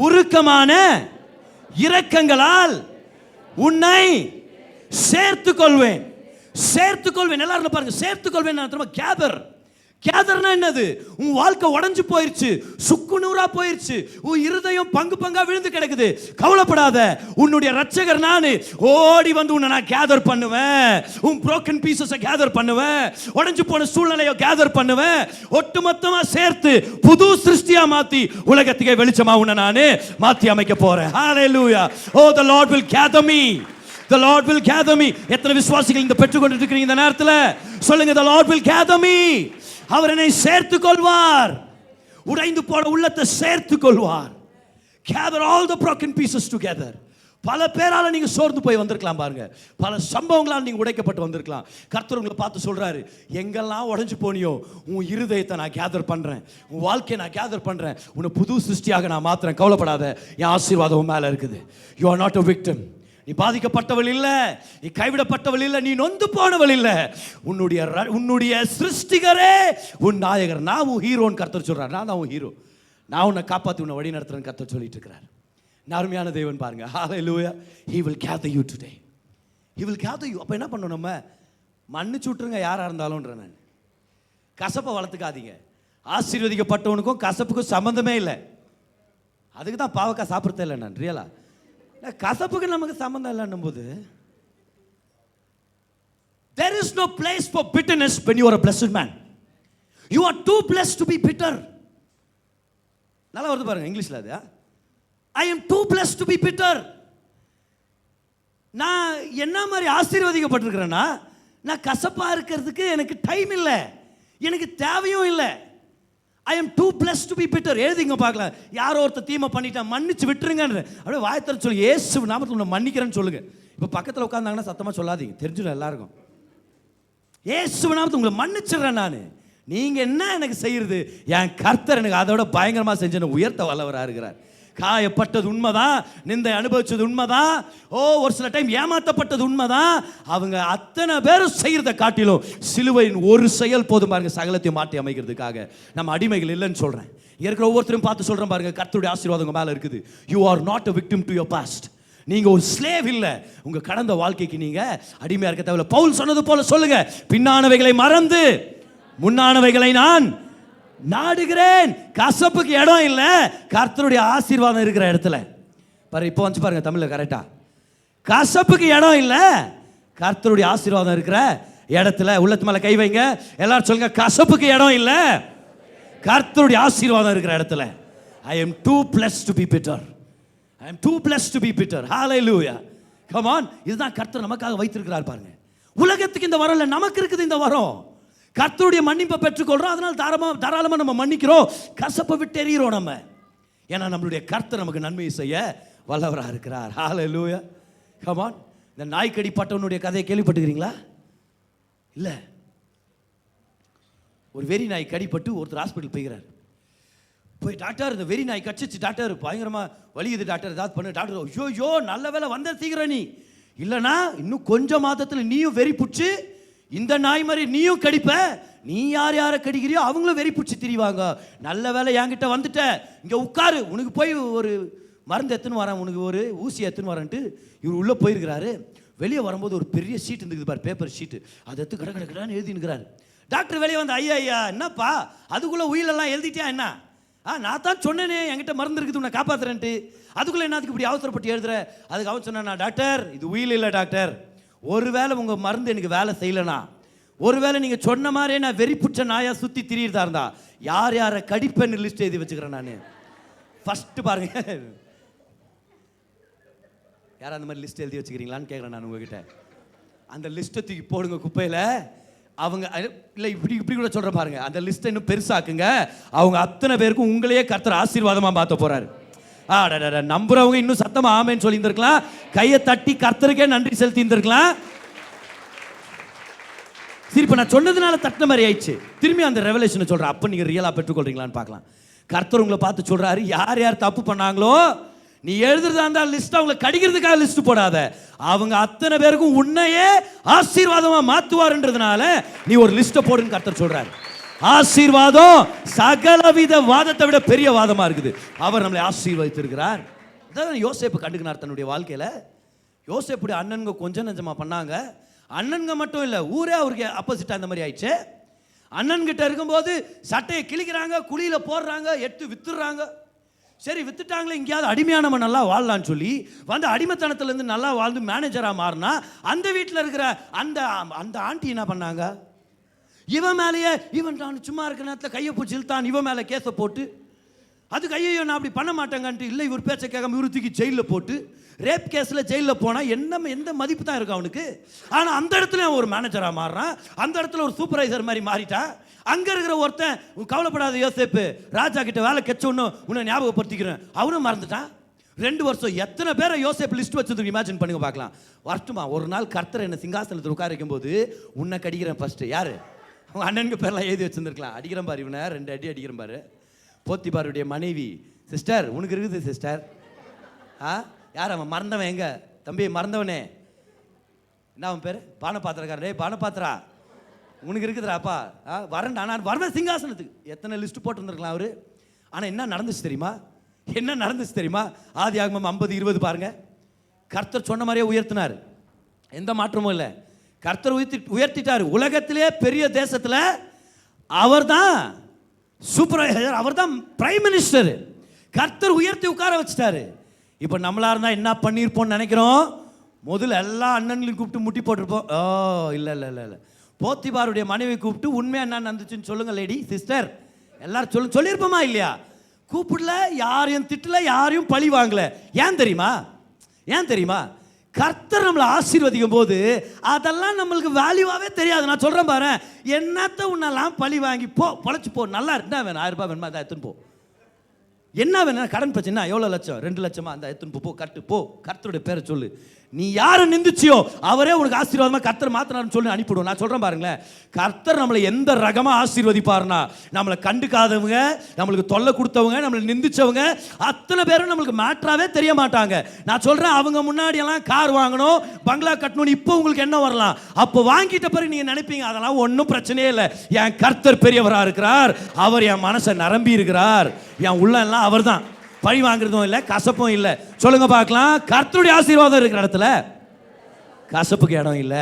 உருக்கமான இரக்கங்களால் உன்னை சேர்த்துக் கொள்வேன். எல்லாரும் பாருங்க, சேர்த்துக் கொள்வேன். கேதர்னா என்னது? உன் வாழ்க்கை உடைஞ்சு போயிருச்சு, சுக்கு நூறா போயிருச்சு, உன் இருதயம் பங்கு பங்கா விழுந்து கிடக்குது. கவலைப்படாத, உன்னுடைய ரட்சகர் நானு. ஓடி வந்து உன்னை நான் கேதர் பண்ணுவேன். உன் broken pieces கேதர் பண்ணுவேன், உடைஞ்சு போன சூழ்நிலையை கேதர் பண்ணுவேன், ஒட்டுமொத்தமா சேர்த்து புது சிருஷ்டியா மாத்தி உலகத்துக்கே வெளிச்சமா உன்னை நானு மாத்தி அமைக்க போறேன். Hallelujah. Oh, the Lord will gather me. The Lord will gather me. எத்தனை விசுவாசிகள் இந்த பெற்றுக்கொண்டு இருக்கிறீங்க இந்த நேரத்தில்? சொல்லுங்க, the Lord will gather me. அவர் என்னை சேர்த்துக் கொள்வார், உடைந்து போன உள்ளத்தை சேர்த்துக் கொள்வார். Gather all the broken pieces together. பல பேரால நீங்க சோர்ந்து போய் வந்திருக்கலாம் பாருங்க, பல சம்பவங்களால் நீங்க உடைக்கப்பட்டு வந்திருக்கலாம். கர்த்தர் உங்களை பார்த்து சொல்றாரு, எங்கெல்லாம் உடைஞ்சு போனியோ உன் இருதயத்தை நான் கேதர் பண்றேன், உன் வாழ்க்கையை நான் கேதர் பண்றேன், உன்னை புது சிருஷ்டியாக நான் மாத்துறேன். கவலைப்படாத, என் ஆசீர்வாதம் மேல இருக்குது. You are not a victim. நீ பாதிக்கப்பட்டவள் இல்லை, நீ கைவிடப்பட்டவள் இல்லை, நீ நொந்து போனவள் இல்லை. உன்னுடைய சிருஷ்டிகரே உன் நாயகர். நான் உன் ஹீரோன்னு கர்த்தர் சொல்றார். நான் தான் உன் ஹீரோ. நான் உன்னை காப்பாற்றி உன்னை வழி நடத்துறேன்னு கர்த்தர் சொல்லிட்டு இருக்கிறார். அருமையான தேவன் பாருங்க. ஹalleluya. He will gather you today. He will gather you. அப்போ என்ன பண்ணணும்? நம்ம மன்னிச்சு விட்டுருங்க யாராக இருந்தாலும்ன்ற. நான் கசப்பை வளர்த்துக்காதீங்க. ஆசீர்வதிக்கப்பட்டவனுக்கும் கசப்புக்கும் சம்மந்தமே இல்லை. அதுக்கு தான் பாவக்காய் சாப்பிட்றதே இல்லை நான். ரியலா கசப்புக்கு நமக்கு சம்மந்தம் இல்லைன்னும் போது, there is no place for bitterness when you are a blessed man. You are too blessed to be bitter. நல்லா வருது பாருங்க இங்கிலீஷ்ல அது. I am too blessed to be bitter. நான் என்ன மாதிரி ஆசீர்வதிக்கப்பட்டிருக்கிறேன்னா, நான் கசப்பா இருக்கிறதுக்கு எனக்கு டைம் இல்லை, எனக்கு தேவையும் இல்லை. I am too blessed to be bitter. எழுதிங்க பார்க்கலாம். யாரோ ஒருத்தர் தீமை பண்ணிட்டான், மன்னிச்சு விட்டுருங்கன்ற. அப்படியே வாயத்தர சொல்லி இயேசு நாமத்தில் உன்னை மன்னிக்கிறேன்னு சொல்லுங்க. இப்போ பக்கத்தில் உட்காந்தாங்கன்னா சத்தமாக சொல்லாதீங்க, தெரிஞ்சிடும் எல்லாருக்கும். இயேசு நாமத்தில் உங்களை மன்னிச்சிடுறேன் நான். நீங்கள் என்ன எனக்கு செய்யறது? என் கர்த்தர் எனக்கு அதோட பயங்கரமாக செஞ்சு உயர்த்த வல்லவராக இருக்கிறார். காயப்பட்டது உண்மைதான், நிந்தை அனுபவிச்சது உண்மைதான், ஒரு சில டைம் ஏமாற்றப்பட்டது உண்மைதான். அவங்க அத்தனை பேரும் செய்யறதை காட்டிலும் சிலுவையின் ஒரு செயல் போதும் பாருங்க, சகலத்தையும் மாற்றி அமைக்கிறதுக்காக. நம்ம அடிமைகள் இல்லைன்னு சொல்றேன். இருக்கிற ஒவ்வொருத்தரும் பார்த்து சொல்றேன் பாருங்க, கர்த்தருடைய ஆசீர்வாதம் உங்க மேல இருக்குது. You are not a victim to your past. நீங்க ஒரு ஸ்லேவ் இல்ல. உங்க கடந்த வாழ்க்கைக்கு நீங்க அடிமையா இருக்க தேவையில்லை. பவுல் சொன்னது போல சொல்லுங்க, பின்னானவைகளை மறந்து முன்னானவைகளை நான் நாடுகிறேன். கசப்புக்கு இடம் இல்ல, கர்த்தருடைய ஆசீர்வாதம் இருக்கிற இடத்துல பாரு. இப்போ வந்து பாருங்க தமிழ்ல கரெக்டா. கசப்புக்கு இடம் இல்ல, கர்த்தருடைய ஆசீர்வாதம் இருக்கிற இடத்துல. உள்ளத்து மேல கை வைங்க, எல்லாரும் சொல்லுங்க, கசப்புக்கு இடம் இல்ல, கர்த்தருடைய ஆசீர்வாதம் இருக்கிற இடத்துல. I am too blessed to be bitter. I am too blessed to be bitter. Hallelujah. Come on. இதுதான் கர்த்தர் நமக்காக வைத்திருக்கிறார் பாருங்க. உலகத்துக்கு இந்த வரம் இல்ல, நமக்கு இருக்குது இந்த வரம். கர்த்தருடைய மன்னிப்பை பெற்றுக்கொள்றோம், அதனால தாராளமாக நம்ம மன்னிக்கிறோம், கசப்பை விட்டு எறிகிறோம் நம்ம. ஏன்னா நம்மளுடைய கர்த்தர் நமக்கு நன்மையை செய்ய வல்லவராக இருக்கிறார். ஹalleluya. Come on. இந்த நாய்க்கடி பட்டவனுடைய கதையை கேள்விப்பட்டுக்கிறீங்களா? இல்லை. ஒரு வெறி நாய் கடிப்பட்டு ஒருத்தர் ஹாஸ்பிட்டல் போய்கிறார். போய் டாக்டர், இந்த வெறி நாய் கடிச்சிச்சு டாக்டர், பயங்கரமாக வலியுது டாக்டர், ஏதாவது பண்ணு டாக்டர். ஐயோ நல்ல வேலை வந்த சீக்கிரம், நீ இல்லைனா இன்னும் கொஞ்சம் மாதத்தில் நீயும் வெறி பிடிச்சி இந்த நாய் மாதிரி நீயும் கடிப்ப. நீ யாரை கடிக்கிறியோ அவங்களும் வெறி பிடிச்சி திரிவாங்க. நல்ல வேலை என்கிட்ட வந்துட்ட, இங்கே உட்காரு, உனக்கு போய் ஒரு மருந்து எத்துன்னு வரேன், உனக்கு ஒரு ஊசி எத்துன்னு வரேன்ட்டு இவர் உள்ளே போயிருக்கிறாரு. வெளியே வரும்போது ஒரு பெரிய ஷீட் இருந்துக்குது பாரு, பேப்பர் ஷீட்டு. அதை எடுத்து கடை எழுதினுக்கிறாரு. டாக்டர் வெளியே வந்து, ஐயா என்னப்பா அதுக்குள்ளே உயிலெல்லாம் எழுதிட்டியா என்ன? நான் தான் சொன்னேனே என்கிட்ட மருந்து இருக்குது உன்னை காப்பாற்றுறேன்ட்டு, அதுக்குள்ளே என்னத்துக்கு இப்படி அவசரப்பட்டு எழுதுற? அதுக்கு அவன் சொன்னா, டாக்டர் இது உயில் இல்லை டாக்டர், ஒருவேளை உங்கள் மருந்து எனக்கு வேலை செய்யலைனா, ஒருவேளை நீங்கள் சொன்ன மாதிரியே நான் வெறி புற்ற நாயா சுற்றி திரியிறதா இருந்தா யாரை கடிப்பேன்னு லிஸ்ட் எழுதி வச்சுக்கிறேன் நான். ஃபர்ஸ்ட் பாருங்க, யாரும் அந்த மாதிரி லிஸ்ட் எழுதி வச்சுக்கிறீங்களான்னு கேட்குறேன் நான் உங்ககிட்ட. அந்த லிஸ்ட்டை தூக்கி போடுங்க குப்பையில். அவங்க இல்லை இப்படி கூட சொல்கிற பாருங்க, அந்த லிஸ்ட்டை இன்னும் பெருசாக்குங்க. அவங்க அத்தனை பேருக்கும் உங்களையே கர்த்தர் ஆசீர்வாதமாக மாற்ற போகிறாரு. நம்புறவங்க இன்னும் சத்தமா ஆமேன்னு சொல்லி இருந்திருக்கலாம், கையை தட்டி கர்த்தருக்கே நன்றி செலுத்தி இருந்திருக்கலாம். சரி, இப்போ நான் சொன்னதுனால தட்டின மாதிரி ஆயிடுச்சு. திரும்பி அந்த ரெவலேஷனை சொல்கிறேன், அப்போ நீங்கள் ரியலாக பெற்றுக்கொள்றீங்களான்னு பார்க்கலாம். கர்த்தர் உங்களை பார்த்து சொல்கிறாரு, யார் தப்பு பண்ணாங்களோ நீ எழுதுறதா இருந்தால் லிஸ்ட் அவங்களை கடிக்கிறதுக்காக லிஸ்ட் போடாத, அவங்க அத்தனை பேருக்கும் உன்னையே ஆசீர்வாதமாக மாற்றுவார்ன்றதுனால நீ ஒரு லிஸ்ட்டை போடுன்னு கர்த்தர் சொல்கிறாரு. ஆசீர்வாதம் சகலவித வாதத்தை விட பெரிய வாதமா இருக்குது. அவர் நம்மளை ஆசீர்வதித்திருக்கிறார். அதான் யோசேப்பு கண்டுக்கினார் தன்னுடைய வாழ்க்கையில. யோசேப்புடைய அண்ணனுங்க கொஞ்சம் நெஞ்சமா பண்ணாங்க. அண்ணனுங்க மட்டும் இல்லை, ஊரே அவருக்கு ஆப்போசிட்டா இந்த மாதிரி ஆயிடுச்சு. அண்ணன்கிட்ட இருக்கும்போது சட்டையை கிழிக்கிறாங்க, குழியில போடுறாங்க, எடுத்து வித்துடுறாங்க. சரி வித்துட்டாங்களே, எங்கேயாவது அடிமையானவன் நல்லா வாழலான்னு சொல்லி வந்து அடிமைத்தனத்திலேருந்து நல்லா வாழ்ந்து மேனேஜராக மாறினா, அந்த வீட்டில் இருக்கிற அந்த ஆண்டி என்ன பண்ணாங்க, இவன் மேலேயே இவன் தான் சும்மா இருக்கிற நேரத்தில் கையை பிடிச்சி இழுத்தான், இவன் மேலே கேஸை போட்டு, அதுக்கு ஐயோ நான் அப்படி பண்ண மாட்டேங்கன்ட்டு இல்லை இவர் பேச்சை கேட்காம இவர் தூக்கி ஜெயிலில் போட்டு, ரேப் கேஸில் ஜெயிலில் போனால் எந்த மதிப்பு தான் இருக்கும் அவனுக்கு. ஆனால் அந்த இடத்துல அவன் ஒரு மேனேஜராக மாறுறான், அந்த இடத்துல ஒரு சூப்பர்வைசர் மாதிரி மாறிட்டான். அங்கே இருக்கிற ஒருத்தன், கவலைப்படாத யோசேப்பு, ராஜா கிட்ட வேலை கெச்சோன்னு உன்னை ஞாபகப்படுத்திக்கிறேன், அவனும் மறந்துட்டான். 2 வருஷம் எத்தனை பேரை யோசேப்பு லிஸ்ட் வச்சதுக்கு இமேஜின் பண்ணுங்க பார்க்கலாம். வரட்டுமா ஒரு நாள் கர்த்தர் என்ன சிங்காசனத்தில் உட்கார வைக்கும் போது உன்னை கடிக்கிறேன் ஃபர்ஸ்ட். யாரு? அவங்க அண்ணனுக்கு பேர்லாம் எழுதி வச்சுருந்துருக்கலாம். அடிக்கிறேன் பாரு, இவனை 2 அடி அடிக்கிறேன் பாரு. போத்திபாருடைய மனைவி, சிஸ்டர் உனக்கு இருக்குது சிஸ்டர். யார் அவன் மறந்தவன் எங்க தம்பி மறந்தவனே, என்ன அவன் பேர்? பானபாத்திரக்காரன். டேய் பானபாத்திரா, உனக்கு இருக்குதுடாப்பா, வரேன்டா, நான் வரவேன் சிங்காசனத்துக்கு. எத்தனை லிஸ்ட் போட்டுருந்துருக்கலாம் அவரு. ஆனால் என்ன நடந்துச்சு தெரியுமா? என்ன நடந்துச்சு தெரியுமா? ஆதியாகமம் 50:20 பாருங்க. கர்த்தர் சொன்ன மாதிரியே உயர்த்தினார், எந்த மாற்றமும் இல்லை. கர்த்தர் உயர்த்திட்டார். உலகத்திலே பெரிய தேசத்தில் அவர் தான் சூப்பர்வைசர், அவர் தான் பிரைம் மினிஸ்டர். கர்த்தர் உயர்த்தி உட்கார வச்சுட்டாரு. இப்போ நம்மளா இருந்தா என்ன பண்ணியிருப்போம்னு நினைக்கிறோம்? முதல்ல எல்லா அண்ணன்களையும் கூப்பிட்டு முட்டி போட்டிருப்போம். ஓ இல்லை இல்லை இல்லை இல்லை, போத்திபாருடைய மனைவி கூப்பிட்டு உண்மையா என்ன நடந்துச்சுன்னு சொல்லுங்க லேடி சிஸ்டர், எல்லாரும் சொல்லியிருப்போமா இல்லையா? கூப்பிடல, யாரையும் திட்டல, யாரையும் பழி வாங்கல. ஏன் தெரியுமா? ஏன் தெரியுமா? கர்த்தர் நம்மளை ஆசீர்வதிக்கும் போது அதெல்லாம் நம்மளுக்கு வேல்யூவாகவே தெரியாது. நான் சொல்கிறேன் பாரு, என்னத்த உன்னெல்லாம் பழி வாங்கி போ, பொழைச்சி போ, நல்லா இருந்தா வேணும், 1000 ரூபாய் வேணுமா, அதை எடுத்துன்னு போ. என்ன வேணும்? கடன் பிரச்சனை, எவ்வளோ லட்சம்? 2 லட்சமா? அந்த எடுத்துன்னு போ, கட்டு போ. கர்த்தருடைய பேரை சொல்லு. நீ யாரை நிந்திச்சியோ அவரே உனக்கு ஆசீர்வாதமா கர்த்தர் மாத்தினார்னு சொல்லி அனுப்பிவிடுவோம். நான் சொல்றேன் பாருங்களேன், கர்த்தர் நம்மளை எந்த ரகமா ஆசீர்வதிப்பார்னா, நம்மளை கண்டுக்காதவங்க, நம்மளுக்கு தொல்லை கொடுத்தவங்க, நம்மளை நிந்திச்சவங்க அத்தனை பேரும் நம்மளுக்கு மேட்டராகவே தெரிய மாட்டாங்க. நான் சொல்றேன், அவங்க முன்னாடி எல்லாம் கார் வாங்கணும், பங்களா கட்டணும், இப்போ உங்களுக்கு என்ன வரலாம், அப்போ வாங்கிட்ட பிறகு நீங்க நினைப்பீங்க அதெல்லாம் ஒன்றும் பிரச்சனையே இல்லை, என் கர்த்தர் பெரியவரா இருக்கிறார், அவர் என் மனசை நிரம்பி இருக்கிறார், என் உள்ள எல்லாம் அவர் தான், பழி வாங்குறதும் இல்லை, கசப்பும் இல்லை. சொல்லுங்க பார்க்கலாம், கர்த்தருடைய ஆசீர்வாதம் இருக்கிற இடத்துல கசப்புக்கு இடம் இல்லை.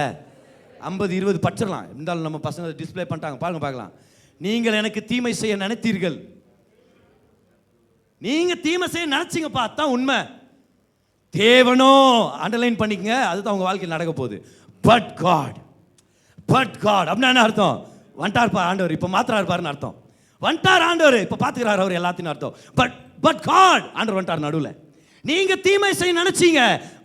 50-20 பச்சிடலாம், இருந்தாலும் நம்ம பசங்க டிஸ்பிளே பண்ணிட்டாங்க பாருங்க பார்க்கலாம். நீங்கள் எனக்கு தீமை செய்ய நினைத்தீர்கள், நீங்க தீமை செய்ய நினைச்சீங்கப்பா, அதான் உண்மை. தேவனோ அண்டர்லைன் பண்ணிக்கங்க, அதுதான் உங்க வாழ்க்கையில் நடக்க போகுது. பட் காட் அப்படின்னா என்ன அர்த்தம்? வந்துட்டார்ப்பா ஆண்டவர், இப்போ மாத்திரா இருப்பாருன்னு அர்த்தம். வந்துட்டார் ஆண்டவர், இப்போ பார்த்துக்கிறார் அவர் எல்லாத்தையும் அர்த்தம். பட் காட், ஆண்டவர் வந்துட்டார் நடுவில். நீங்க தீமை செய்ய நினைச்சீங்க,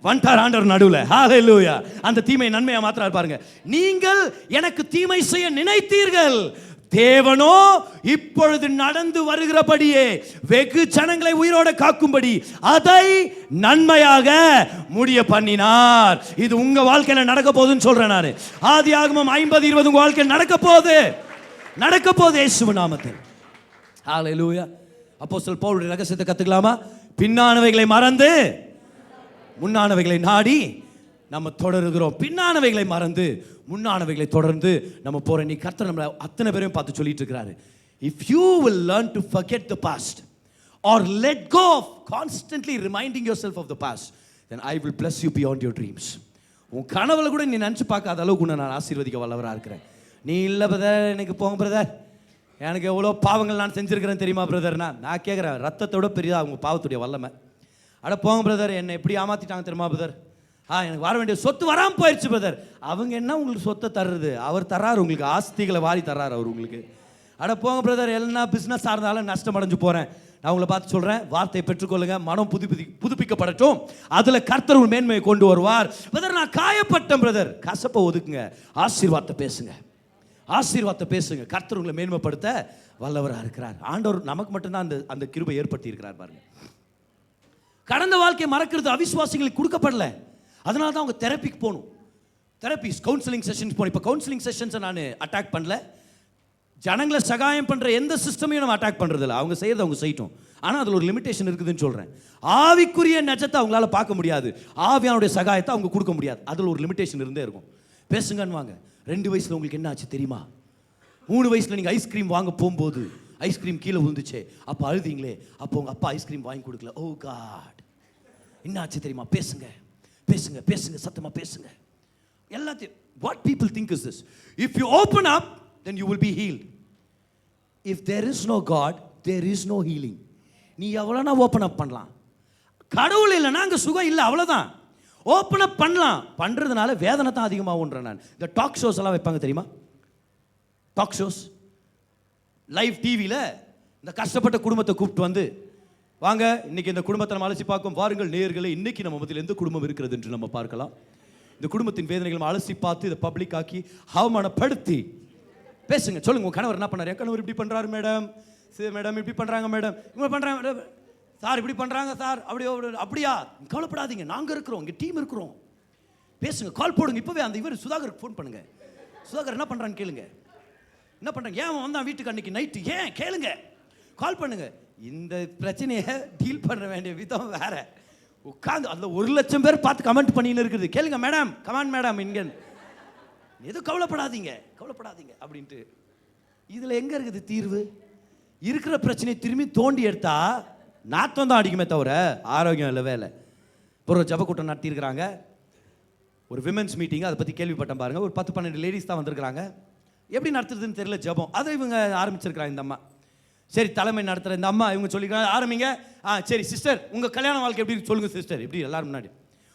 வந்துட்டார் ஆண்டவர் நடுவில். ஹல்லேலூயா. அந்த தீமை நன்மையா மாத்திரார் பாருங்க. நீங்கள் எனக்கு தீமை செய்ய நினைத்தீர்கள், தேவனோ இப்பொழுது நடந்து வருகிறபடியே வெகு ஜனங்களை உயிரோட காக்கும்படி அதை நன்மையாக முடிய பண்ணினார். இது உங்க வாழ்க்கையில நடக்க போகுதுன்னு சொல்றேன் நான். ஆதியாகமம் 50:20 உங்க வாழ்க்கையில் நடக்க போகுது இயேசு நாமத்தில். ஹல்லேலூயா. அப்போஸ்தலர் பவுல் ரகசியத்தை கத்துக்கலாமா? பின்னானவைகளை மறந்து முன்னானவைகளை நாடி நம்ம தொடருகிறோம். பின்னானவைகளை மறந்து முன்னானவைகளை தொடர்ந்து நம்ம போற. நீ கர்த்தர் நம்மளை அத்தனை பேரையும் பார்த்து சொல்லிட்டு இருக்கிறாரு, if you will learn to forget the past or let go of constantly reminding yourself of the past, then I will bless you beyond your dreams. உன் கனவுல கூட நீ நினச்சி பார்க்காத அளவுக்கு உன்னை நான் ஆசீர்வதிக்க வல்லவராக இருக்கிறேன். நீ இல்லை பிரதர், எனக்கு போங்க பிரதர், எனக்கு எவ்வளோ பாவங்கள் நான் செஞ்சுருக்கிறேன் தெரியுமா பிரதர்னா? நான் கேட்குறேன், ரத்தத்தோட பெரியதா அவங்க பாவத்துடைய வல்லமை. அட போங்க பிரதர், என்னை எப்படி ஏமாற்றிட்டாங்க தெரியுமா பிரதர்? எனக்கு வர வேண்டிய சொத்து வராமல் போயிடுச்சு பிரதர். அவங்க என்ன உங்களுக்கு சொத்தை தர்றது? அவர் தர்றாரு, உங்களுக்கு ஆஸ்திகளை வாரி தர்றாரு அவர் உங்களுக்கு. அட போங்க பிரதர், என்ன பிஸ்னஸாக இருந்தாலும் நஷ்டம் அடைஞ்சு போகிறேன். நான் உங்களை பார்த்து சொல்கிறேன், வார்த்தையை பெற்றுக்கொள்ளுங்க, மனம் புதுப்பிக்கப்படட்டும், அதில் கர்த்தர் ஒரு மேன்மையை கொண்டு வருவார். பிரதர் நான் காயப்பட்டேன் பிரதர், கசப்பை ஒதுக்குங்க, ஆசீர்வாதத்தை பேசுங்க. கர்த்தர் உங்களை மேன்மைப்படுத்த வல்லவராக இருக்கிறார். ஆண்டவர் நமக்கு மட்டும்தான் அந்த கிருபை ஏற்படுத்தி இருக்கிறார் பாருங்க. கடந்த வாழ்க்கையை மறக்கிறது அவிசுவாசிகளுக்கு கொடுக்கப்படல. அதனால தான் அவங்க தெரப்பிக்கு போகணும். தெரப்பிஸ் கவுன்சிலிங் செஷன்ஸ் போகணும். இப்போ கவுன்சிலிங் செஷன்ஸை நான் அட்டாக் பண்ணல, ஜனங்களை சகாயம் பண்ணுற எந்த சிஸ்டமையும் நம்ம அட்டாக் பண்ணுறதில்ல. அவங்க செய்யறதை அவங்க செய்யட்டும், ஆனால் அதில் ஒரு லிமிட்டேஷன் இருக்குதுன்னு சொல்கிறேன். ஆவிக்குரிய நெஜத்தை அவங்களால பார்க்க முடியாது, ஆவியானுடைய சகாயத்தை அவங்க கொடுக்க முடியாது, அதில் ஒரு லிமிட்டேஷன் இருந்தே இருக்கும். பேசுங்கன்னு வாங்க. 2 வயசில் உங்களுக்கு என்ன ஆச்சு தெரியுமா? 3 வயசில் நீங்கள் ஐஸ்கிரீம் வாங்க போகும்போது ஐஸ்கிரீம் கீழே விழுந்துச்சே, அப்போ அழுதிங்களே, அப்போ உங்கள் அப்பா ஐஸ்கிரீம் வாங்கி கொடுக்கல. ஓ காட், என்ன ஆச்சு தெரியுமா? பேசுங்க, சத்தமாக பேசுங்க. எல்லாத்தையும் what people think is this, if you open up then you will be healed. If there is no God, there is no healing. நீ எவ்வளோனா ஓப்பன் அப் பண்ணலாம், கடவுள் இல்லைன்னா அங்கே சுகம் இல்லை, அவ்வளோதான். ஓப்பன் அப் பண்ணலாம், பண்ணுறதுனால வேதனை தான் அதிகமாகுன்றேன் நான். இந்த டாக் ஷோஸ் எல்லாம் வைப்பாங்க தெரியுமா? டாக் ஷோஸ் லைவ் டிவியில் இந்த கஷ்டப்பட்ட குடும்பத்தை கூப்பிட்டு வந்து, வாங்க இன்னைக்கு இந்த குடும்பத்தை நம்ம அலசி பார்க்கும், வாருங்கள் நேயர்களே, இன்னைக்கு நம்ம மத்தியில் எந்த குடும்பம் இருக்கிறது என்று நம்ம பார்க்கலாம். இந்த குடும்பத்தின் வேதனைகள் நம்ம அலசி பார்த்து இதை பப்ளிக் ஆக்கி அவமானப்படுத்தி பேசுங்க. சொல்லுங்க, உங்க கணவர் என்ன பண்ணாரு? என் கணவர் இப்படி பண்றாரு மேடம், சரி மேடம் இப்படி பண்றாங்க மேடம், இவங்க பண்றாங்க மேடம், சார் இப்படி பண்றாங்க சார், அப்படியா? கவலைப்படாதீங்க, நாங்க இருக்கிறோம், இங்க டீம் இருக்கிறோம். பேசுங்க, கால் போடுங்க இப்பவே. அந்த இவர் சுதாகருக்கு ஃபோன் பண்ணுங்க. சுதாகர் என்ன பண்றான்னு கேளுங்க. என்ன பண்றாங்க, ஏன் வந்தான் வீட்டுக்கு அன்னைக்கு நைட்டு, ஏன் கேளுங்க, கால் பண்ணுங்க. இந்த பிரச்சனையை டீல் பண்ண வேண்டிய விதம் வேற. உட்காந்து அதில் 1,00,000 பேர் பார்த்து கமெண்ட் பண்ணின்னு இருக்குது. கேளுங்க மேடம், கமெண்ட் மேடம், இங்கே எதுவும் கவலைப்படாதீங்க அப்படின்ட்டு. இதில் எங்கே இருக்குது தீர்வு? இருக்கிற பிரச்சனையை திரும்பி தோண்டி எடுத்தா நாத்தம் தான் அடிக்குமே தவிர ஆரோக்கியம் இல்லவே இல்லை. இப்போ ஒரு ஜபக்கூட்டம் நடத்தியிருக்கிறாங்க, ஒரு விமென்ஸ் மீட்டிங், அதை பற்றி கேள்விப்பட்டேன் பாருங்கள். ஒரு 10-12 லேடிஸ் தான் வந்திருக்கிறாங்க. எப்படி நடத்துறதுன்னு தெரியல ஜபம், அதை இவங்க ஆரம்பிச்சிருக்கிறாங்க. இந்த அம்மா சரி தலைமை நடத்துகிற இந்த அம்மா இவங்க சொல்லிக்கிறாங்க ஆரம்பிங்க. சரி சிஸ்டர், உங்கள் கல்யாண வாழ்க்கை எப்படி சொல்லுங்கள் சிஸ்டர், எப்படி எல்லாரும் முன்னாடி.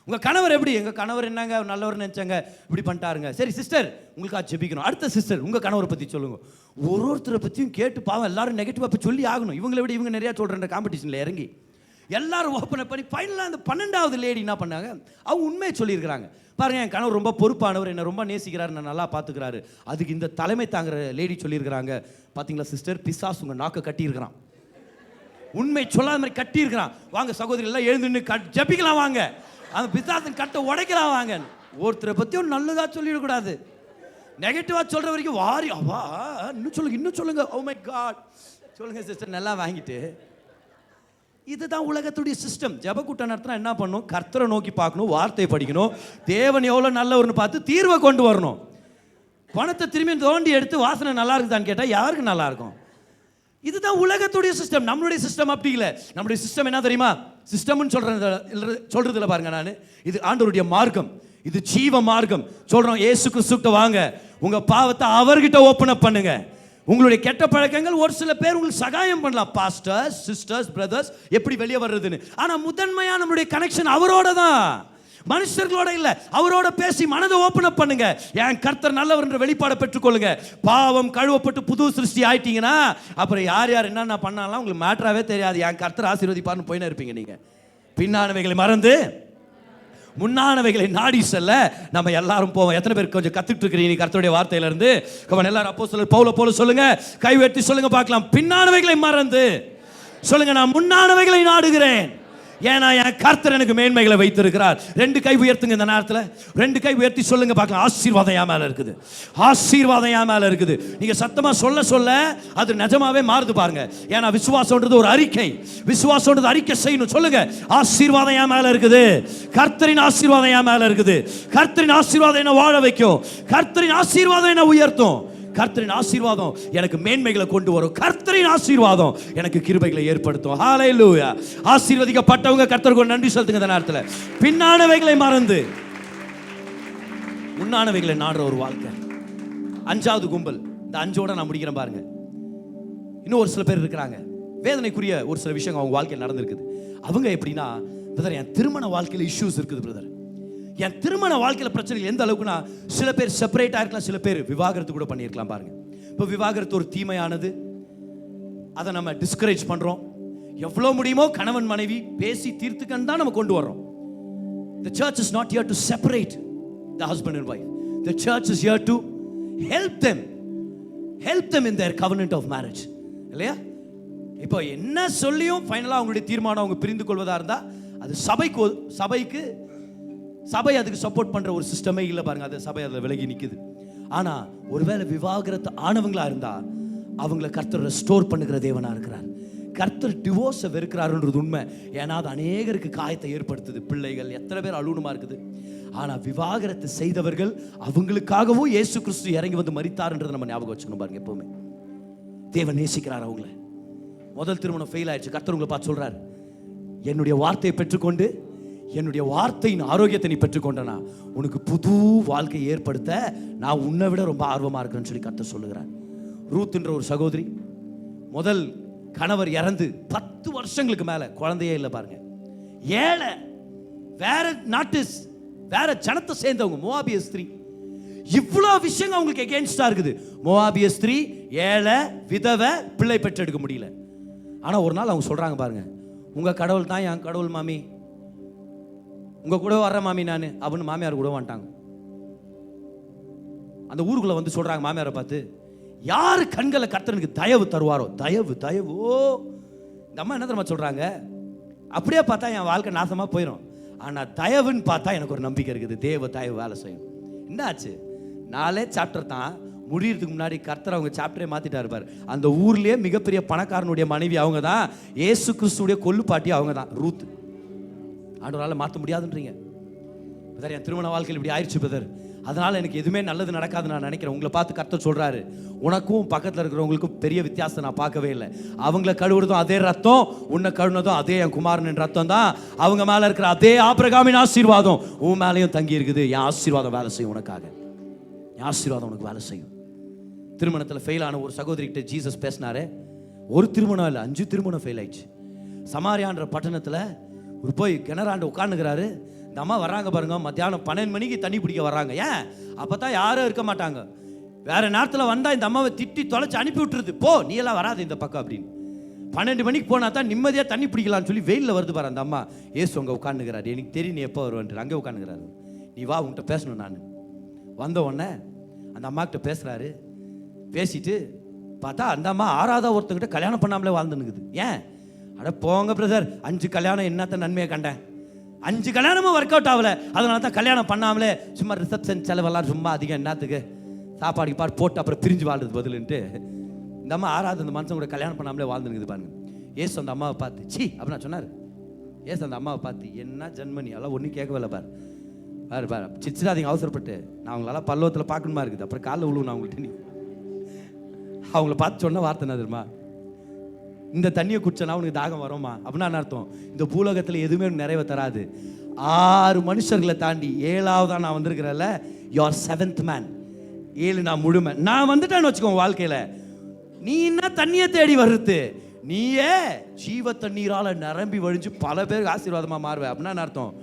உங்கள் கணவர் எப்படி? எங்கள் கணவர் என்னங்க நல்லவர் நினச்சாங்க, இப்படி பண்ணிட்டாருங்க. சரி சிஸ்டர், உங்களுக்காக ஜெபிக்கணும். அடுத்த சிஸ்டர், உங்கள் கணவரை பற்றி சொல்லுங்கள். ஒருத்தரை பற்றியும் கேட்டு பாவம் எல்லாரும் நெகட்டிவாக இப்போ சொல்லி ஆகணும். இவங்களை விட இவங்க நிறையா சொல்கிற காம்படிஷனில் இறங்கி எல்லாரும் ஓப்பனை பண்ணி ஃபைனலாக அந்த 12வது லேடி என்ன பண்ணாங்க, அவங்க உண்மையை சொல்லியிருக்கிறாங்க. பாருங்கள், என் கணவர் ரொம்ப பொறுப்பானவர், என்னை ரொம்ப நேசிக்கிறாரு, நான் நல்லா பார்த்துக்கிறாரு. அதுக்கு இந்த தலைமை தாங்குற லேடி சொல்லியிருக்கிறாங்க, பார்த்தீங்களா சிஸ்டர், பிசாசு உங்கள் நாக்கை கட்டியிருக்கிறான், உண்மை சொல்லாத மாதிரி கட்டியிருக்கிறான். வாங்க சகோதரி எல்லாம் எழுந்து ஜபிக்கலாம், வாங்க அந்த பிசாசின் கட்டை உடைக்கலாம் வாங்க. ஒருத்தரை பற்றியும் நல்லதாக சொல்லிடக்கூடாது, நெகட்டிவாக சொல்கிற வரைக்கும் வாரி அவா இன்னும் சொல்லுங்க ஓ மை காட் சொல்லுங்க சிஸ்டர் நல்லா வாங்கிட்டு. இதுதான் உலகத்துடைய சிஸ்டம். ஜபக்கூட்டம் நடத்தினா என்ன பண்ணணும்? கர்த்தரை நோக்கி பார்க்கணும், வார்த்தையை படிக்கணும், தேவன் எவ்வளோ நல்லவர்னு பார்த்து தீர்வை கொண்டு வரணும். பணத்தை திரும்பி தோண்டி எடுத்து வாசனை நல்லா இருக்குதான்னு கேட்டால் யாருக்கு நல்லா இருக்கும்? இதுதான் உலகத்துடைய சிஸ்டம். நம்மளுடைய சிஸ்டம் அப்படி இல்லை. நம்மளுடைய சிஸ்டம் என்ன தெரியுமா? சிஸ்டம்னு சொல்றதுல பாருங்க, நான் இது ஆண்டவருடைய மார்க்கம், இது ஜீவ மார்க்கம். சொல்றோம் இயேசு கிறிஸ்துவிட்ட வாங்க, உங்க பாவத்தை அவர்கிட்ட ஓப்பன் அப் பண்ணுங்க. உங்களுடைய கெட்ட பழக்கங்கள் ஒரு சில பேர் உங்களுக்கு சகாயம் பண்ணலாம், பாஸ்டர்ஸ், சிஸ்டர்ஸ், பிரதர்ஸ், எப்படி வெளியே வர்றதுன்னு. ஆனா முதன்மையா நம்மளுடைய கனெக்ஷன் அவரோட தான், மனுஷர்களோட இல்ல. அவரோட பேசி மனதை ஓப்பன் அப் பண்ணுங்க. என் கர்த்தர் நல்லவர் என்ற வெளிப்பாடை பெற்றுக்கொள்ளுங்க. பாவம் கழுவப்பட்டு புது சிருஷ்டி ஆயிட்டீங்கன்னா அப்புறம் யார் யார் என்னென்ன பண்ணாலும் உங்களுக்கு மேட்டராகவே தெரியாது. என் கர்த்தர் ஆசீர்வதிப்பார்னு போயின்னு இருப்பீங்க. நீங்க பின்னானவைகளை மறந்து முன்னானவைகளை நாடி செல்ல நம்ம எல்லாரும் போவோம். எத்தனை பேர் கொஞ்சம் கத்துட்டு இருக்கிறீங்க கர்த்தருடைய வார்த்தையில இருந்து? எல்லாரும் அப்போஸ்தலர் பவுல போல சொல்லுங்க, கை உயர்த்தி சொல்லுங்க பார்க்கலாம். பின்னானவைகளை மறந்து சொல்லுங்க, நான் முன்னானவைகளை நாடுகிறேன், ஏன்னா என் கர்த்தர் எனக்கு மேன்மைகளை வைத்திருக்கிறார். 2 கை உயர்த்துங்க இந்த நேரத்தில், 2 கை உயர்த்தி சொல்லுங்க பார்க்கலாம். ஆசீர்வாதம் என் மேல இருக்குது, ஆசீர்வாதம் என் மேல இருக்குது. நீங்க சத்தமா சொல்ல சொல்ல அது நிஜமாவே மாறுது பாருங்க. ஏன்னா விசுவாசம்ன்றது ஒரு அறிக்கை, விசுவாசம்ன்றது அறிக்கை செய்யணும். சொல்லுங்க, ஆசீர்வாதம் என் மேல இருக்குது, கர்த்தரின் ஆசீர்வாதம் என் மேல இருக்குது, கர்த்தரின் ஆசீர்வாதம் என்ன வாழ வைக்கும், கர்த்தரின் ஆசீர்வாதம் என்ன உயர்த்தும், கர்த்தரின் ஆசீர்வாதம் எனக்கு மேன்மைகளை கொண்டு வரும், கர்த்தரின் ஆசீர்வாதம் எனக்கு கிருபைகளை ஏற்படுத்தும். ஹல்லேலூயா. ஆசீர்வதிக்கப்பட்டவங்க கர்த்தருக்கு நன்றி செலுத்துங்க இந்த நேரத்தில். பின்னானவைகளை மறந்து முன்னானவைகளை நாடுற ஒரு வாழ்க்கை. 5வது கும்பல், இந்த 5ஓட நான் முடிக்கிறேன் பாருங்க. இன்னும் ஒரு சில பேர் இருக்கிறாங்க, வேதனைக்குரிய ஒரு சில விஷயங்கள் அவங்க வாழ்க்கையில் நடந்திருக்குது. அவங்க எப்படின்னா, பிரதர் என் திருமண வாழ்க்கையில் இஷ்யூஸ் இருக்குது பிரதர், என் திருமண வாழ்க்கையில் பிரச்சனைகள் எந்த அளவுக்குன்னா, சில பேர் செப்பரேட்டாக இருக்கலாம், சில பேர் விவாகரத்து கூட பண்ணியிருக்கலாம் பாருங்க. இப்போ விவாகரத்து ஒரு தீமையானது, அதை நம்ம டிஸ்கரேஜ் பண்ணுறோம். எவ்வளோ முடியுமோ கணவன் மனைவி பேசி தீர்த்துக்கன்னு தான் நம்ம கொண்டு வர்றோம். The church is not here to separate the husband and wife. The church is here to help them in their covenant of marriage. இல்லையா? இப்போ என்ன சொல்லியும் ஃபைனலாக அவங்களுடைய தீர்மானம் அவங்க பிரிந்து கொள்வதாக இருந்தால் அது சபை அதுக்கு சப்போர்ட் பண்ற ஒரு சிஸ்டமே இல்லை பாருங்க. அது சபை அதில் விலகி நிற்குது. ஆனா ஒருவேளை விவாகரத்து ஆனவங்களா இருந்தா அவங்கள கர்த்தர் ரெஸ்டோர் பண்ணுகிற தேவனா இருக்கிறார். கர்த்தர் டிவோர்ஸை வெறுக்கிறாருன்றது உண்மை. ஏன்னா அது அநேகருக்கு காயத்தை ஏற்படுத்துது. பிள்ளைகள் எத்தனை பேர் அழுணுமா இருக்குது. ஆனா விவாகரத்து செய்தவர்கள் அவங்களுக்காகவும் இயேசு கிறிஸ்து இறங்கி வந்து மரித்தார்ன்றதை நம்ம ஞாபகம் வச்சுக்கணும் பாருங்க. எப்பவுமே தேவன் நேசிக்கிறார் அவங்கள. முதல் திருமணம் ஃபெயில் ஆயிடுச்சு, கர்த்தர் உங்களை பார்த்து சொல்றாரு, என்னுடைய வார்த்தையை பெற்றுக்கொண்டு என்னுடைய வார்த்தையின் ஆரோக்கியத்தை நீ பெற்றுக்கொண்டனா உனக்கு புது வாழ்க்கையை ஏற்படுத்த நான் உன்னை விட ரொம்ப ஆர்வமா இருக்கிறேன்னு சொல்லி கர்த்தர் சொல்லுகிறார். ரூத்ன்ற ஒரு சகோதரி, முதல் கணவர் இறந்து 10 வருஷங்களுக்கு மேல குழந்தையே இல்லை பாருங்க. ஏழை, வேற நாட்டு வேற ஜனத்தை சேர்ந்தவங்க, மோவாபிய ஸ்திரீ. இவ்வளோ விஷயங்கள் அவங்களுக்கு எகெயின்ஸ்டா இருக்குது. மோவாபிய ஸ்திரீ, ஏழை, விதவை, பிள்ளை பெற்றெடுக்க முடியல. ஆனா ஒரு நாள் அவங்க சொல்றாங்க பாருங்க, உங்க கடவுள் தான் என் கடவுள் மாமி, உங்க கூட வர்ற மாமி நான் அப்படின்னு மாமியார் கூட வந்துட்டாங்க. அந்த ஊருக்குள்ள வந்து சொல்றாங்க மாமியாரை பார்த்து, யாரு கண்களை கர்த்தருக்கு தயவு தருவாரோ, தயவு. ஓ, இந்த அம்மா என்ன தெரியுமா சொல்றாங்க, அப்படியே பார்த்தா என் வாழ்க்கை நாசமா போயிடும், ஆனா தயவுன்னு பார்த்தா எனக்கு ஒரு நம்பிக்கை இருக்குது, தேவ தயவு வேலை செய்யும். என்ன ஆச்சு? 4 சாப்டர் தான் முடியறதுக்கு முன்னாடி கர்த்தர் அவங்க சாப்டரே மாத்திட்டா இருப்பார். அந்த ஊர்லயே மிகப்பெரிய பணக்காரனுடைய மனைவி அவங்க தான், இயேசு கிறிஸ்துடைய கொல்லுப்பாட்டி அவங்க தான், ரூத். ஆண்டவரால் மாற்ற முடியாதுன்றீங்க. பிரதர், என் திருமண வாழ்க்கையில் இப்படி ஆயிடுச்சு பிரதர், அதனால் எனக்கு எதுவுமே நல்லது நடக்காதுன்னு நான் நினைக்கிறேன். உங்களை பார்த்து கர்த்தர் சொல்கிறாரு, உனக்கும் பக்கத்தில் இருக்கிறவங்களுக்கும் பெரிய வித்தியாசம் நான் பார்க்கவே இல்லை. அவங்கள கழுவுறதும் அதே ரத்தம், உன்னை கழுவுனதும் அதே என் குமாரனின் ரத்தம் தான். அவங்க மேலே இருக்கிற அதே ஆபிரகாமின் ஆசீர்வாதம் உன் மேலேயும் தங்கி இருக்குது. என் ஆசீர்வாதம் வேலை செய்யும் உனக்காக, என் ஆசீர்வாதம் உனக்கு வேலை செய்யும். திருமணத்தில் ஃபெயில் ஆன ஒரு சகோதரிகிட்ட ஜீசஸ் பேசினாரு. ஒரு திருமணம் இல்லை, 5 திருமணம் ஃபெயில் ஆயிடுச்சு. சமாரியான்ற பட்டணத்தில் ஒரு போய் கிணறாண்டு உட்காந்துக்கிறாரு. இந்த அம்மா வர்றாங்க பாருங்க, மத்தியானம் 12 மணிக்கு தண்ணி பிடிக்க வர்றாங்க. ஏன்? அப்போ தான் யாரும் இருக்க மாட்டாங்க. வேறு நேரத்தில் வந்தால் இந்த அம்மாவை திட்டி தொலைச்சி அனுப்பி விட்டுருது, போ நீ எல்லாம் வராது இந்த பக்கம் அப்படின்னு. 12 மணிக்கு போனால் தான் நிம்மதியாக தண்ணி பிடிக்கலான்னு சொல்லி வெயிலில் வருது பாரு அந்த அம்மா. ஏசு அங்கே உட்காந்துக்கிறாரு. எனக்கு தெரியும் நீ எப்போ வருவேன்ட்டு. அங்கே உட்காந்துக்கிறாரு. நீ வா, உன்கிட்ட பேசணும். நான் வந்த உடனே அந்த அம்மாக்கிட்ட பேசுகிறாரு. பேசிட்டு பார்த்தா அந்த அம்மா 6ஆவது ஒருத்தங்கிட்ட கல்யாணம் பண்ணாமலே வாழ்ந்துனுக்குது. ஏன்? அட போங்க பிரதர், 5 கல்யாணம் என்னத்த நன்மையை கண்டேன், 5 கல்யாணமும் ஒர்க் அவுட் ஆகலை, அதனால தான் கல்யாணம் பண்ணாமலே சும்மா ரிசப்ஷன் செலவெல்லாம் சும்மா அதிகம், என்னத்துக்கு சாப்பாடுக்கு பாட்டு போட்டு அப்புறம் பிரிஞ்சு வாழ்றது பதிலுன்ட்டு இந்த அம்மா 6ஆவது அந்த மனுஷன் கூட கல்யாணம் பண்ணாமலே வாழ்ந்துனுக்குது பாருங்க. ஏசு அந்த அம்மாவை பார்த்து சி அப்படின்னு சொன்னார். ஏசு அந்த அம்மாவை பார்த்து, என்ன ஜன்மனி எல்லாம் ஒன்றும் கேட்கவில்லை பாரு பாரு பாரு, சிச்சிடாதீங்க அவசரப்பட்டு, நான் அவங்களால பல்லவத்தில் பார்க்கணுமா இருக்குது, அப்புறம் காலைல விழுவும் நான் அவங்கள்ட்ட. நீ அவங்கள பார்த்து சொன்ன வார்த்தை என்ன தெரியுமா? இந்த தண்ணியை குடிச்சனா உனக்கு தாகம் வருமா அப்படின்னா அர்த்தம், இந்த பூலோகத்தில் எதுவுமே நிறைவே தராது. 6 மனுஷர்களை தாண்டி 7ஆவதா நான் வந்திருக்கிறேன்ல, யுவர் 7th மேன். 7 நான் முழுமை நான் வந்துட்டேன்னு வச்சுக்கோங்க. வாழ்க்கையில் நீ என்ன தண்ணியை தேடி வருது, நீயே ஜீவ தண்ணீரால் நிரம்பி வழிஞ்சு பல பேருக்கு ஆசீர்வாதமாக மாறுவேன் அப்படின்னா அர்த்தம்.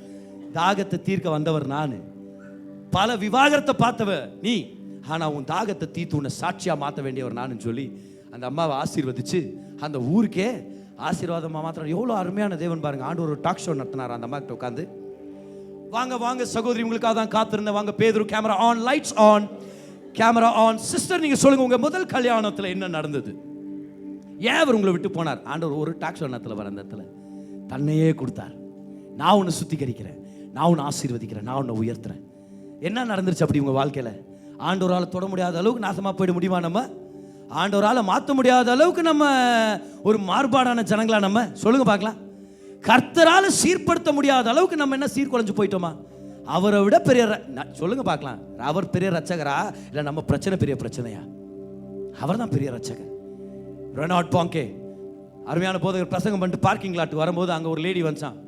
தாகத்தை தீர்க்க வந்தவர் நான். பல விவாகரத்தை பார்த்தவ நீ, ஆனால் உன் தாகத்தை தீர்த்து உன்னை சாட்சியாக மாற்ற வேண்டியவர் நான் சொல்லி அந்த அம்மாவை ஆசீர்வதிச்சு அந்த ஊருக்கே ஆசீர்வாதமாக மாத்திரம். எவ்வளோ அருமையான தேவன் பாருங்க. ஆண்டவர் ஒரு டாக் ஷோ நடத்தினார் அந்த அம்மா கிட்ட உட்காந்து. வாங்க வாங்க சகோதரி, உங்களுக்காக தான் காத்திருந்தேன், வாங்க பேதுரு, camera on, lights on, camera on. Sister, நீங்கள் சொல்லுங்க, உங்கள் முதல் கல்யாணத்தில் என்ன நடந்தது? ஏன் அவர் உங்களை விட்டு போனார்? ஆண்டவர் ஒரு டாக் ஷோ நடத்தல வர அந்த இடத்துல தன்னையே கொடுத்தார். நான் உன்னை சுத்திகரிக்கிறேன், நான் உன்னை ஆசீர்வதிக்கிறேன், நான் உன்னை உயர்த்துறேன். என்ன நடந்துருச்சு அப்படி உங்கள் வாழ்க்கையில்? ஆண்டவரால் தொட முடியாத அளவுக்கு நாசமாக போயிட முடியுமா? நம்ம ஆண்டவரால் மாற்ற முடியாத அளவுக்கு நம்ம ஒரு மாறுபாடான ஜனங்களா? நம்ம சொல்லுங்க பார்க்கலாம். கர்த்தரால் சீர்படுத்த முடியாத அளவுக்கு நம்ம என்ன சீர்குலைஞ்சு போயிட்டோமா? அவரை விட பெரிய சொல்லுங்க பார்க்கலாம். அவர் பெரிய ரட்சகரா இல்லை நம்ம பிரச்சனை பெரிய பிரச்சனையா? அவர் தான் பெரிய ரட்சகர். ரெனால்ட் பாங்கே அருமையான போதகர் பிரசங்கம் பண்ணிட்டு பார்க்கிங் லாட் வரும்போது அங்கே ஒரு லேடி வந்துச்சான்.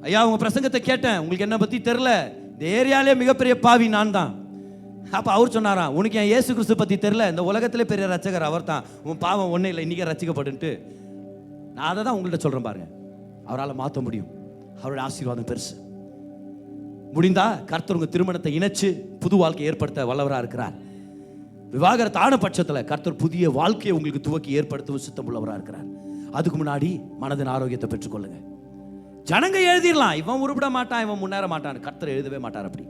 ஐயா, உங்க பிரசங்கத்தை கேட்டேன், உங்களுக்கு என்ன பற்றி தெரில, இந்த ஏரியாலே மிகப்பெரிய பாவி நான் தான். அப்போ அவர் சொன்னாராம், உனக்கு என் இயேசு கிறிஸ்து பற்றி தெரில, இந்த உலகத்திலே பெரிய ரட்சகர் அவர் தான், உன் பாவம் ஒன்றும் இல்லை, இன்றைக்கே ரட்சிக்கப்பட்டுன்ட்டு. நான் அதை தான் உங்கள்கிட்ட சொல்கிறேன் பாருங்க. அவரால் மாற்ற முடியும், அவருடைய ஆசீர்வாதம் பெருசு. முடிந்தா கர்த்தர் உங்கள் திருமணத்தை இணைச்சு புது வாழ்க்கை ஏற்படுத்த வல்லவராக இருக்கிறார். விவாகரத்து ஆன பட்சத்தில் கர்த்தர் புதிய வாழ்க்கையை உங்களுக்கு துவக்கி ஏற்படுத்தவும் சித்தம் உள்ளவராக இருக்கிறார். அதுக்கு முன்னாடி மனதின் ஆரோக்கியத்தை பெற்றுக்கொள்ளுங்க. ஜனங்க எழுதிடலாம், இவன் உருப்பிட மாட்டான், இவன் முன்னேற மாட்டான். கர்த்தர் எழுதவே மாட்டார் அப்படி.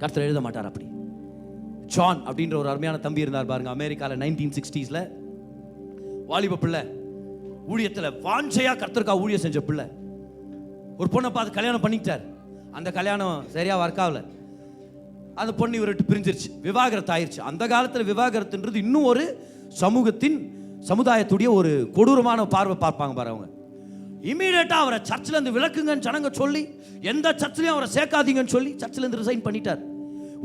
கர்த்தர் எழுத மாட்டார் அப்படி. ஜான் அப்படின்ற ஒரு அருமையான தம்பி இருந்தார் பாருங்க, அமெரிக்காவில் 1960s வாலிப பிள்ளை, ஊழியத்தில் வாஞ்சையா கர்த்தருக்காக ஊழியம் செஞ்ச பிள்ளை. ஒரு பொண்ணை பார்த்து கல்யாணம் பண்ணிக்கிட்டார். அந்த கல்யாணம் சரியா ஒர்க் ஆகல. அந்த பொண்ணு இவர்கிட்ட பிரிஞ்சிருச்சு, விவாகரத்து ஆயிடுச்சு. அந்த காலத்தில் விவாகரத்துன்றது இன்னும் ஒரு சமுதாயத்துடைய ஒரு கொடூரமான பார்வை பார்ப்பாங்க பாரு அவங்க. இமீடியட்டாக அவரை சர்ச்சிலேருந்து விளக்குங்கன்னு ஜனங்க சொல்லி, எந்த சர்ச்சிலையும் அவரை சேர்க்காதீங்கன்னு சொல்லி சர்ச்சிலேருந்து ரிசைன் பண்ணிட்டார்.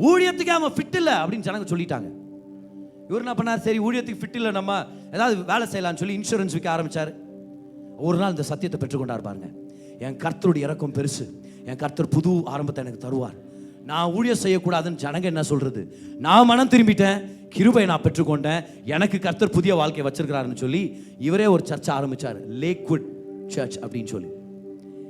ஊழியத்துக்கே அவன் ஃபிட் இல்லை அப்படின்னு ஜனங்க சொல்லிட்டாங்க. இவர் என்ன பண்ணார், சரி ஊழியத்துக்கு ஃபிட் இல்லை, நம்ம ஏதாவது வேலை செய்யலாம்னு சொல்லி இன்சூரன்ஸ் விற்க ஆரம்பித்தார். ஒரு நாள் இந்த சத்தியத்தை பெற்றுக்கொண்டார் பாருங்க, என் கர்த்தருடைய இறக்கம் பெருசு, என் கர்த்தர் புது ஆரம்பத்தை எனக்கு தருவார். நான் ஊழியம் செய்யக்கூடாதுன்னு ஜனங்க என்ன சொல்றது, நான் மனம் திரும்பிட்டேன், கிருபை நான் பெற்றுக்கொண்டேன், எனக்கு கர்த்தர் புதிய வாழ்க்கை வச்சிருக்கிறாருன்னு சொல்லி இவரே ஒரு சர்ச்சை ஆரம்பிச்சார், லேக்வுட் சர்ச் அப்படின்னு சொல்லி.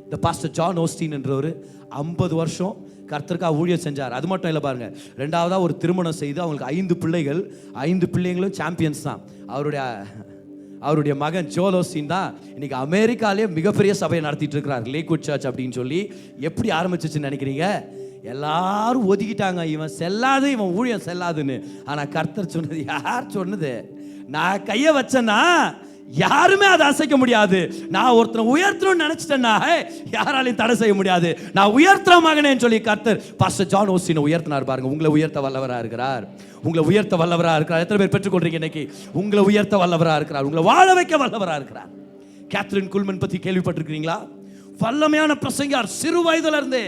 இந்த பாஸ்டர் ஜான் ஓஸ்டின் என்றவர் 50 வருஷம் கர்த்தருக்காக ஊழியம் செஞ்சார். அது மட்டும் இல்லை பாருங்க, ரெண்டாவதாக ஒரு திருமணம் செய்து அவங்களுக்கு 5 பிள்ளைகள், 5 பிள்ளைங்களும் சாம்பியன்ஸ் தான். அவருடைய மகன் ஜோல் ஓஸ்டின் தான் இன்னைக்கு அமெரிக்காலே மிகப்பெரிய சபையை நடத்திட்டு இருக்கிறார், லேக்வுட் சர்ச் அப்படின்னு சொல்லி. எப்படி ஆரம்பிச்சிச்சுன்னு நினைக்கிறீங்க? எல்லாரும் ஒதுக்கிட்டாங்க, இவன் செல்லாது, இவன் ஊழியம் செல்லாதுன்னு. ஆனால் கர்த்தர் சொன்னது, யார் சொன்னது? நான் கையை வச்சேன்னா யாருமே அதை அசைக்க முடியாது. நான் ஒருத்தனை உயர்த்தணும்னு நினைச்சிட்டேன்னா யாராலையும் தடை செய்ய முடியாது. நான் உயர்த்துற மகனேன்னு சொல்லி கர்த்தர் பாஸ்டர் ஜான் ஓஸ்டினை உயர்த்தினார் பாருங்க. உங்களை உயர்த்த வல்லவராக இருக்கிறார், உங்களை உயர்த்த வல்லவராக இருக்கிறார். எத்தனை பேர் பெற்றுக்கொள்றீங்க இன்னைக்கு? உங்களை உயர்த்த வல்லவராக இருக்கிறார், உங்களை வாழ வைக்க வல்லவராக இருக்கிறார். கேத்ரின் குல்மன் பற்றி கேள்விப்பட்டிருக்கிறீங்களா? வல்லமையான பிரசங்கியார் சிறு வயதுல இருந்தே.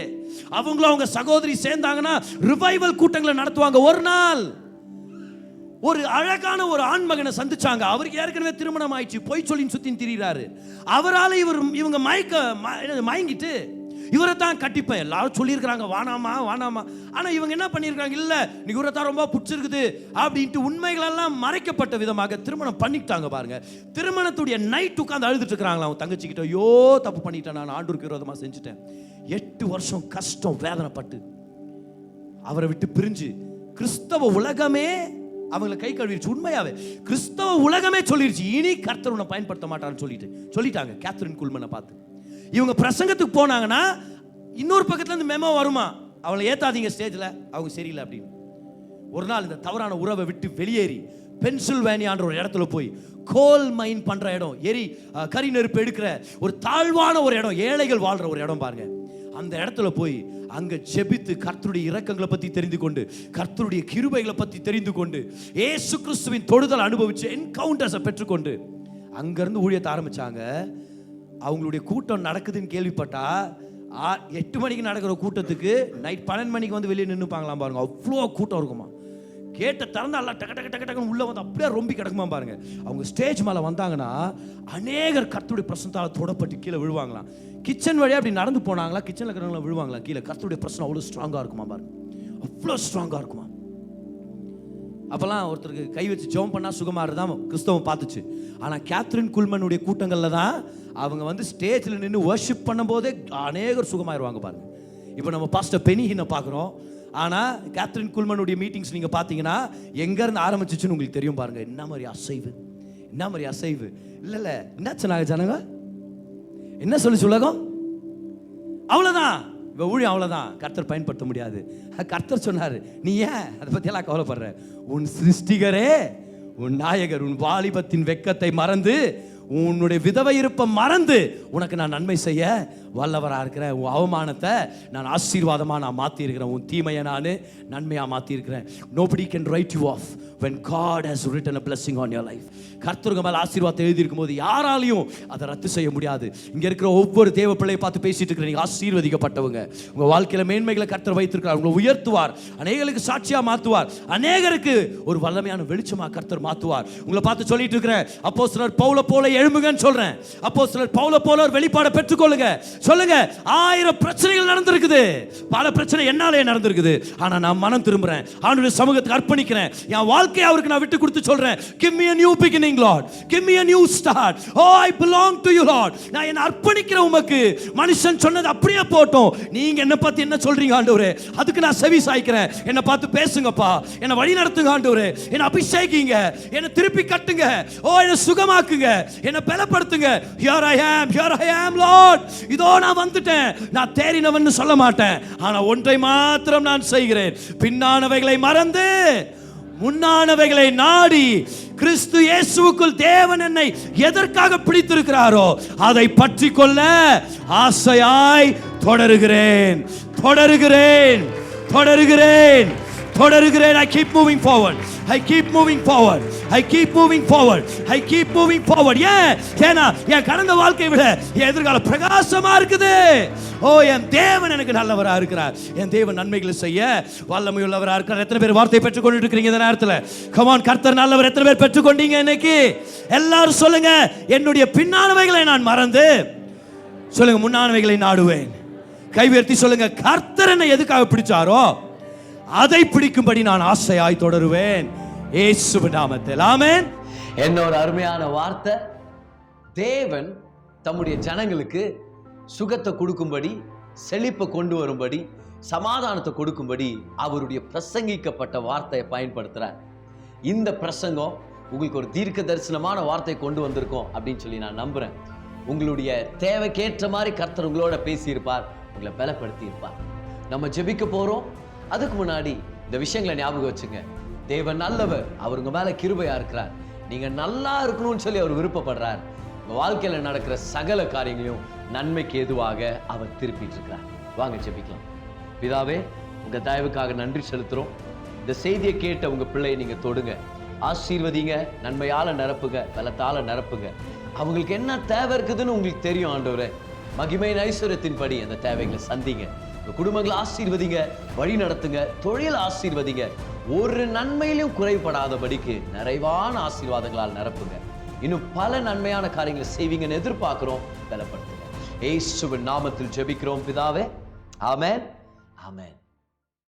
அவங்களும் அவங்க சகோதரி சேர்ந்தாங்கன்னா ரிவைவல் கூட்டங்களை நடத்துவாங்க. ஒரு நாள் ஒரு அழகான ஒரு ஆண்மகனை சந்திச்சாங்க. அவருக்கு ஏற்கனவே திருமணம் ஆயிடுச்சு, பொய் சொல்லி சுத்தின்னு திரிகிறாரு. அவரால் இவங்க மயங்கிட்டு இவரை தான் கட்டிப்பேன் எல்லாரும் சொல்லியிருக்கிறாங்க, வானாமா வானாமா. ஆனா இவங்க என்ன பண்ணியிருக்காங்க, இல்ல நீ இவரை தான் ரொம்ப பிடிச்சிருக்குது அப்படின்ட்டு உண்மைகளெல்லாம் மறைக்கப்பட்ட விதமாக திருமணம் பண்ணிட்டாங்க. பாருங்க, திருமணத்துடைய நைட் உட்காந்து அழுதுட்டு இருக்கிறாங்களா அவங்க தங்கச்சிக்கிட்ட, ஐயோ தப்பு பண்ணிட்டேன், நான் ஆண்டவருக்கு விரோதமா செஞ்சுட்டேன். 8 வருஷம் கஷ்டம் வேதனைப்பட்டு அவரை விட்டு பிரிஞ்சு கிறிஸ்தவ உலகமே அவங்களை கை கழுவிடுச்சு. உண்மையாவே கிறிஸ்தவ உலகமே சொல்லிருச்சு, இனி கர்த்தர் உன்னை பயன்படுத்த மாட்டான்னு சொல்லிட்டாங்க. கேத்ரின் குல்மனை பார்த்து இவங்க பிரசங்கத்துக்கு போனாங்கன்னா இன்னொரு பக்கத்துல இருந்து மெமோ வருமா, அவளை ஏத்தாதீங்க ஸ்டேஜ்ல, அவங்க சரியில்லை அப்படின்னு. ஒரு நாள் இந்த தவறான உறவை விட்டு வெளியேறி பென்சில்வேனியான்ற ஒரு இடத்துல போய் கோல் மைன் பண்ற இடம், கரி நெருப்பு எடுக்கிற ஒரு தாழ்வான ஒரு இடம், ஏழைகள் வாழ்ற ஒரு இடம் பாருங்க. அந்த இடத்துல போய் அங்க ஜெபித்து கர்த்தருடைய இரக்கங்களை பத்தி தெரிந்து கொண்டு, கர்த்தருடைய கிருபைகளை பத்தி தெரிந்து கொண்டு, இயேசு கிறிஸ்துவின் தொடுதல் அனுபவிச்சு என்கவுண்டர்ஸை பெற்றுக்கொண்டு அங்கிருந்து ஊழியத்தை ஆரம்பிச்சாங்க. அவங்களுடைய கூட்டம் நடக்குதுன்னு கேள்விப்பட்டா 8 மணிக்கு நடக்கிற கூட்டத்துக்கு நைட் 12 மணிக்கு வந்து வெளியே நின்றுப்பாங்களாம் பாருங்க. அவ்வளோ கூட்டம் இருக்குமா. கேட்ட திறந்து எல்லாம் டக்கு டக்கு டக்கு டக்குன்னு உள்ள வந்து அப்படியே ரொம்பி கிடக்குமா பாருங்க. அவங்க ஸ்டேஜ் மேலே வந்தாங்கன்னா அநேகர் கர்த்தருடைய பிரசனத்தால தொடப்பட்டு கீழே விழுவாங்களாம். கிச்சன் வழியாக அப்படி நடந்து போனாங்களா, கிச்சனில் இருக்கிறவங்கள விழுவாங்களா கீழே. கர்த்தருடைய பிரசனம் அவ்வளோ ஸ்ட்ராங்காக இருக்குமா பாருங்க, அவ்வளோ ஸ்ட்ராங்காக இருக்குமா. அப்போல்லாம் ஒருத்தருக்கு கை வச்சு ஜெபம் பண்ணால் சுகமாகறதான் கிறிஸ்தவம் பார்த்துச்சு. ஆனால் கேத்ரின் குல்மனுடைய கூட்டங்களில் தான் அவங்க வந்து ஸ்டேஜில் நின்று வர்ஷிப் பண்ணும்போதே அநேகர் சுகமாயிருவாங்க பாருங்க. இப்போ நம்ம பாஸ்டர் பெனிஹினை பார்க்குறோம், ஆனால் கேத்ரின் குல்மனுடைய மீட்டிங்ஸ் நீங்கள் பார்த்தீங்கன்னா எங்கேருந்து ஆரம்பிச்சிச்சுன்னு உங்களுக்கு தெரியும் பாருங்க. என்ன மாதிரி அசைவு, என்ன மாதிரி அசைவு. இல்லை என்ன சொன்னாங்க ஜனங்க, என்ன சொல்லி உலகம், அவ்வளோதான் இப்போ ஊழியம் அவ்வளோதான், கர்த்தர் பயன்படுத்த முடியாது. கர்த்தர் சொன்னார், நீ ஏன் அதை பற்றியெல்லாம் கவலைப்படுற, உன் சிருஷ்டிகரே, உன் நாயகர் உன் வாலிபத்தின் வெக்கத்தை மறந்து, உன்னுடைய விதவை இருப்பம் மறந்து உனக்கு நான் நன்மை செய்ய வல்லவராக இருக்கிறேன். உன் அவமானத்தை நான் ஆசீர்வாதமாக நான் மாற்றிருக்கிறேன், உன் தீமையை நான் நன்மையாக மாற்றிருக்கிறேன். Nobody can write you off when God has written a blessing on your life. கர்த்தருக்கு மேலே ஆசீர்வாதத்தை எழுதியிருக்கும் போது யாராலையும் அதை ரத்து செய்ய முடியாது. இங்கே இருக்கிற ஒவ்வொரு தேவ பிள்ளையை பார்த்து பேசிட்டு இருக்கிற நீங்கள் ஆசீர்வதிக்கப்பட்டவங்க. உங்கள் வாழ்க்கையில் மேன்மைகளை கர்த்தர் வைத்திருக்கிறார். உங்களை உயர்த்துவார், அநேகருக்கு சாட்சியாக மாற்றுவார், அநேகருக்கு ஒரு வல்லமையான வெளிச்சமாக கர்த்தர் மாற்றுவார். உங்களை பார்த்து சொல்லிட்டு இருக்கிறேன், அப்போஸ்தலர் பவுலை போல எழும்புங்கன்னு சொல்றேன். அப்போஸ்தலர் பவுலை போல ஒரு வெளிப்பாடை பெற்றுக்கொள்ளுங்க. சொல்லுங்க, 1000 பிரச்சனைகள் நடந்திருக்குது, பல பிரச்சனை என்னாலே நடந்திருக்குது, ஆனா நான் மனம் திரும்புறேன், ஆண்டவருடைய சமூகத்துக்கு அர்ப்பணிக்கிறேன், என் வாழ்க்கையை அவருக்கு நான் விட்டு கொடுத்து சொல்றேன், give me a new beginning Lord, give me a new start, oh I belong to you Lord. நான் என்ன அர்ப்பணிக்கிறேன் உமக்கு. மனுஷன் சொன்னது அப்படியே போட்டும், நீங்க என்ன பத்தி என்ன சொல்றீங்க ஆண்டவரே, அதுக்கு நான் செவி சாய்க்கிறேன். என்ன பார்த்து பேசுங்கப்பா, என்ன வழி நடத்துங்க ஆண்டவரே, என்ன அபிஷேகிங்க, என்ன திருப்பி கட்டுங்க, ஓ என்ன சுகமாக்குங்க, என்ன பலப்படுத்துங்க. here I am Lord. இதோ நான் வந்துட்டேன். நான் தேறினவன்னு சொல்ல மாட்டேன், ஆனா ஒன்றை மாத்திரம் நான் செய்கிறேன், பின்னானவைகளை மறந்து முன்னானவைகளை நாடி கிறிஸ்து இயேசுவுக்குள் தேவன் என்னை எதற்காக பிடித்திருக்கிறாரோ அதை பற்றி கொள்ள ஆசையாய் தொடருகிறேன். I keep moving forward. ஏன்னா என் கடந்த வாழ்க்கையை விட என் எதிர்காலம் பிரகாசமா இருக்குது. ஓ என் தேவன் எனக்கு நல்லவரா இருக்கிறார், என் தேவன் நன்மைகளை செய்ய வல்லமையுள்ளவரா இருக்கிறார். எத்தனை பேர் வார்த்தை பெற்றுக்கொண்டு இருக்கிறீங்க இந்த நேரத்தில்? come on, கர்த்தர் நல்லவர். எத்தனை பேர் பெற்றுக்கொண்டீங்க இன்னைக்கு? எல்லாரும் சொல்லுங்க, என்னுடைய பின்னானவைகளை நான் மறந்து, சொல்லுங்க, முன்னானவைகளை நாடுவேன். கை உயர்த்தி சொல்லுங்க, கர்த்தர் என்னை எதுக்காக பிடிச்சாரோ அதை பிடிக்கும்படி நான் ஆசையாய் தொடருவேன், இயேசுவின் நாமத்தில். ஆமென். என்ன ஒரு அருமையான வார்த்தை. தேவன் தம்முடைய ஜனங்களுக்கு சுகத்தை கொடுக்கும்படி, செழிப்பை கொண்டு வரும்படி, சமாதானத்தை கொடுக்கும்படி அவருடைய பிரசங்கிக்கப்பட்ட வார்த்தையை பயன்படுத்துறார். இந்த பிரசங்கம் உங்களுக்கு ஒரு தீர்க்க தரிசனமான வார்த்தையை கொண்டு வந்திருக்கோம் அப்படின்னு சொல்லி நான் நம்புறேன். உங்களுடைய தேவைக்கேற்ற மாதிரி கர்த்தர் உங்களோட பேசியிருப்பார், உங்களை பலப்படுத்தி இருப்பார். நம்ம ஜெபிக்க போறோம். அதுக்கு முன்னாடி இந்த விஷயங்களை ஞாபகம் வச்சுங்க. தேவன் நல்லவர், அவர் உங்க மேல கிருபையா இருக்கிறார். நீங்க நல்லா இருக்கணும்னு சொல்லி அவர் விருப்பப்படுறார். உங்க வாழ்க்கையில நடக்கிற சகல காரியங்களையும் நன்மைக்கு எதுவாக அவர் திருப்பிட்டு இருக்கிறார். வாங்க ஜெபிக்கலாம். பிதாவே, உங்க தயவுக்காக நன்றி செலுத்துறோம். இந்த செய்தியை கேட்ட உங்க பிள்ளையை நீங்க தொடுங்க, ஆசீர்வதிங்க, நன்மையால நிரப்புங்க, பலத்தால நிரப்புங்க. அவங்களுக்கு என்ன தேவை இருக்குதுன்னு உங்களுக்கு தெரியும் ஆண்டவரே. மகிமையின் ஐஸ்வர்யத்தின்படி அந்த தேவைகளை சந்திங்க. உங்க குடும்பங்களை ஆசீர்வதிங்க, வழி நடத்துங்க, தொழில் ஆசீர்வதிங்க. ஒரு நன்மையிலும் குறைபடாதபடிக்கு நிறைவான ஆசீர்வாதங்களால் நிரப்புங்க. இன்னும் பல நன்மையான காரியங்களை செய்வீங்கன்னு எதிர்பார்க்கிறோம். பலப்படுத்துங்க. இயேசுவின் நாமத்தில் ஜெபிக்கிறோம் பிதாவே. ஆமென், ஆமென்.